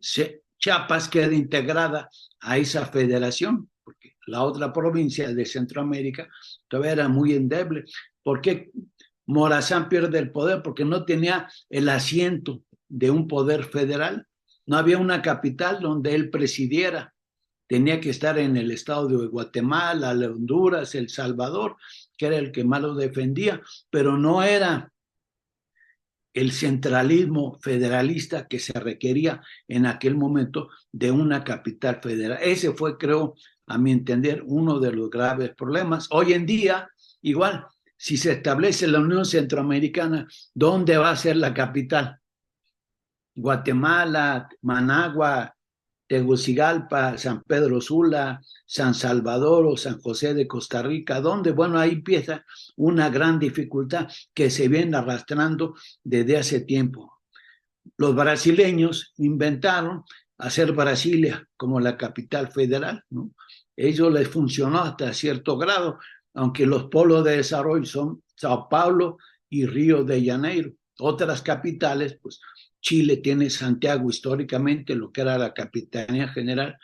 Chiapas queda integrada a esa federación, porque la otra provincia de Centroamérica todavía era muy endeble. ¿Por qué Morazán pierde el poder? Porque no tenía el asiento de un poder federal. No había una capital donde él presidiera. Tenía que estar en el estado de Guatemala, Honduras, El Salvador, que era el que más lo defendía, pero no era el centralismo federalista que se requería en aquel momento de una capital federal. Ese fue, creo, a mi entender, uno de los graves problemas. Hoy en día, igual, si se establece la Unión Centroamericana, ¿dónde va a ser la capital? Guatemala, Managua, Tegucigalpa, San Pedro Sula, San Salvador o San José de Costa Rica. ¿Dónde? Bueno, ahí empieza una gran dificultad que se viene arrastrando desde hace tiempo. Los brasileños inventaron hacer Brasilia como la capital federal, ¿no? Eso les funcionó hasta cierto grado, aunque los polos de desarrollo son Sao Paulo y Río de Janeiro. Otras capitales, pues Chile tiene Santiago históricamente, lo que era la Capitanía General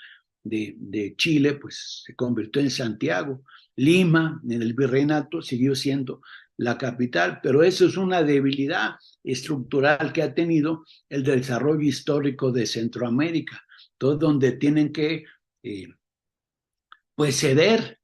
de Chile, pues se convirtió en Santiago. Lima, en el virreinato, siguió siendo la capital, pero eso es una debilidad estructural que ha tenido el desarrollo histórico de Centroamérica, todo donde tienen que pues ceder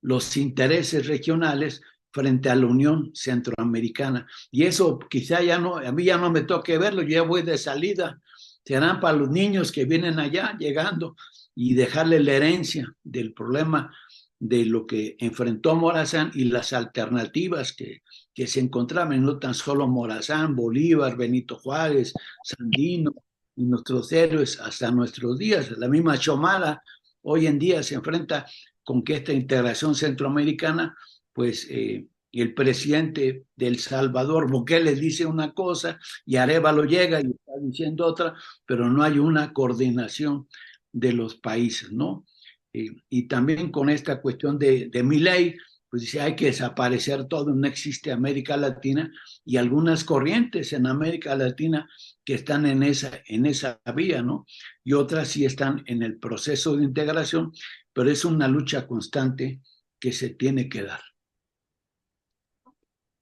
los intereses regionales frente a la Unión Centroamericana. Y eso quizá ya no, a mí ya no me toque verlo, yo ya voy de salida. Serán para los niños que vienen allá llegando y dejarle la herencia del problema de lo que enfrentó Morazán y las alternativas que se encontraban, no tan solo Morazán, Bolívar, Benito Juárez, Sandino y nuestros héroes hasta nuestros días. La misma Chomala hoy en día se enfrenta con que esta integración centroamericana, pues el presidente de El Salvador, Bukele, dice una cosa y Arévalo llega y está diciendo otra, pero no hay una coordinación de los países, ¿no? Y también con esta cuestión de Milei, pues dice, hay que desaparecer todo, no existe América Latina, y algunas corrientes en América Latina que están en esa vía, ¿no? Y otras sí están en el proceso de integración, pero es una lucha constante que se tiene que dar.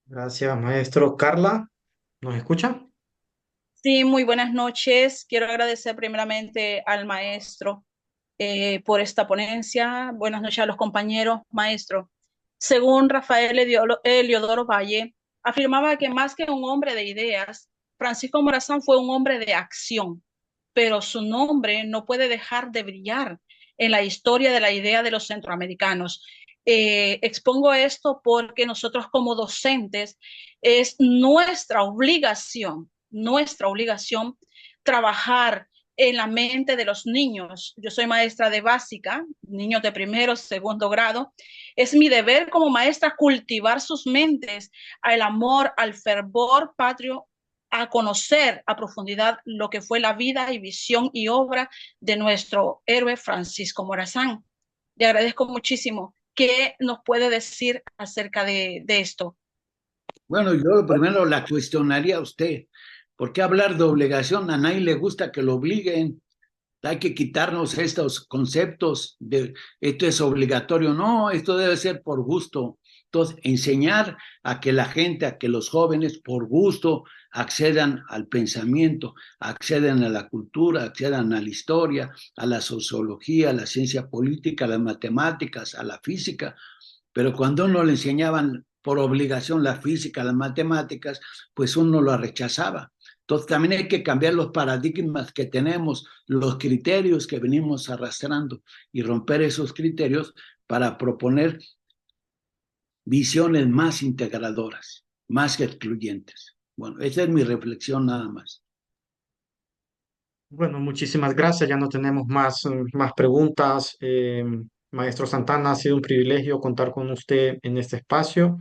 Gracias, maestro. Carla, ¿nos escucha? Sí, muy buenas noches. Quiero agradecer primeramente al maestro por esta ponencia. Buenas noches a los compañeros. Maestro, según Rafael Eliodoro Valle, afirmaba que más que un hombre de ideas, Francisco Morazán fue un hombre de acción, pero su nombre no puede dejar de brillar en la historia de la idea de los centroamericanos. Expongo esto porque nosotros como docentes es nuestra obligación trabajar en la mente de los niños. Yo soy maestra de básica, niños de primero, segundo grado. Es mi deber como maestra cultivar sus mentes al amor, al fervor patrio, a conocer a profundidad lo que fue la vida y visión y obra de nuestro héroe Francisco Morazán. Le agradezco muchísimo. ¿Qué nos puede decir acerca de esto? Bueno, yo primero la cuestionaría a usted. ¿Por qué hablar de obligación? A nadie le gusta que lo obliguen. Hay que quitarnos estos conceptos de esto es obligatorio. No, esto debe ser por gusto. Entonces, enseñar a que la gente, a que los jóvenes por gusto accedan al pensamiento, accedan a la cultura, accedan a la historia, a la sociología, a la ciencia política, a las matemáticas, a la física. Pero cuando uno le enseñaban por obligación la física, las matemáticas, pues uno lo rechazaba. Entonces también hay que cambiar los paradigmas que tenemos, los criterios que venimos arrastrando y romper esos criterios para proponer visiones más integradoras, más excluyentes. Bueno, esa es mi reflexión nada más. Bueno, muchísimas gracias. Ya no tenemos más preguntas. Maestro Santana, ha sido un privilegio contar con usted en este espacio.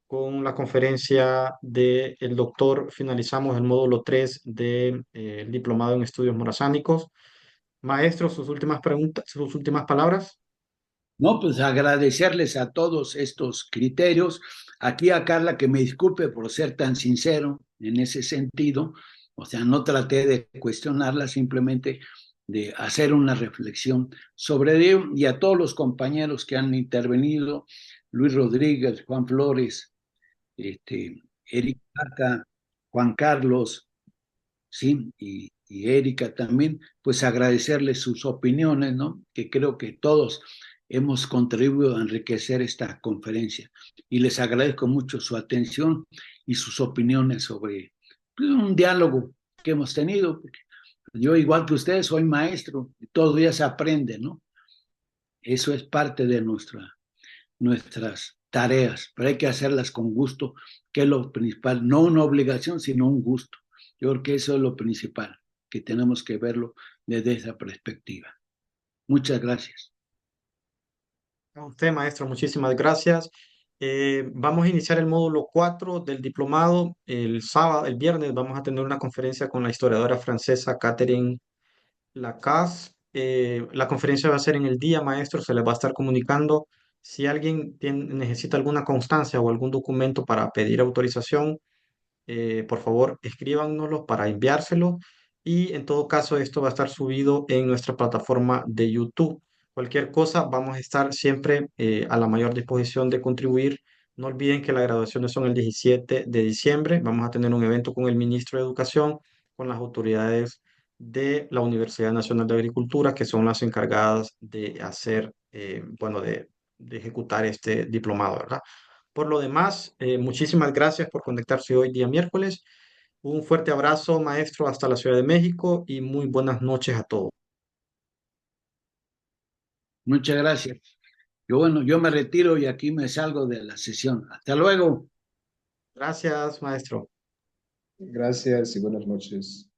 Con la conferencia del doctor finalizamos el módulo 3 del Diplomado en Estudios Morazánicos. Maestro, sus últimas preguntas, sus últimas palabras. No, pues agradecerles a todos estos criterios. Aquí a Carla que me disculpe por ser tan sincero en ese sentido. O sea, no traté de cuestionarla, simplemente de hacer una reflexión sobre ello. Y a todos los compañeros que han intervenido, Luis Rodríguez, Juan Flores, Erika, Juan Carlos, ¿sí? Y Erika también, pues agradecerles sus opiniones, ¿no? Que creo que todos hemos contribuido a enriquecer esta conferencia. Y les agradezco mucho su atención y sus opiniones sobre pues, un diálogo que hemos tenido. Yo, igual que ustedes, soy maestro, y todos los días se aprende, ¿no? Eso es parte de nuestras tareas, pero hay que hacerlas con gusto, que es lo principal, no una obligación, sino un gusto. Yo creo que eso es lo principal, que tenemos que verlo desde esa perspectiva. Muchas gracias. A usted, maestro, muchísimas gracias. Vamos a iniciar el módulo 4 del diplomado. El sábado, el viernes, vamos a tener una conferencia con la historiadora francesa Catherine Lacaze. La conferencia va a ser en el día, maestro, se les va a estar comunicando. Si alguien necesita alguna constancia o algún documento para pedir autorización, por favor, escríbanoslo para enviárselo. Y en todo caso, esto va a estar subido en nuestra plataforma de YouTube. Cualquier cosa, vamos a estar siempre a la mayor disposición de contribuir. No olviden que las graduaciones son el 17 de diciembre. Vamos a tener un evento con el ministro de Educación, con las autoridades de la Universidad Nacional de Agricultura, que son las encargadas de hacer, bueno, de ejecutar este diplomado, ¿verdad? Por lo demás, muchísimas gracias por conectarse hoy día miércoles. Un fuerte abrazo, maestro, hasta la Ciudad de México y muy buenas noches a todos. Muchas gracias. Yo me retiro y aquí me salgo de la sesión. Hasta luego. Gracias, maestro. Gracias y buenas noches.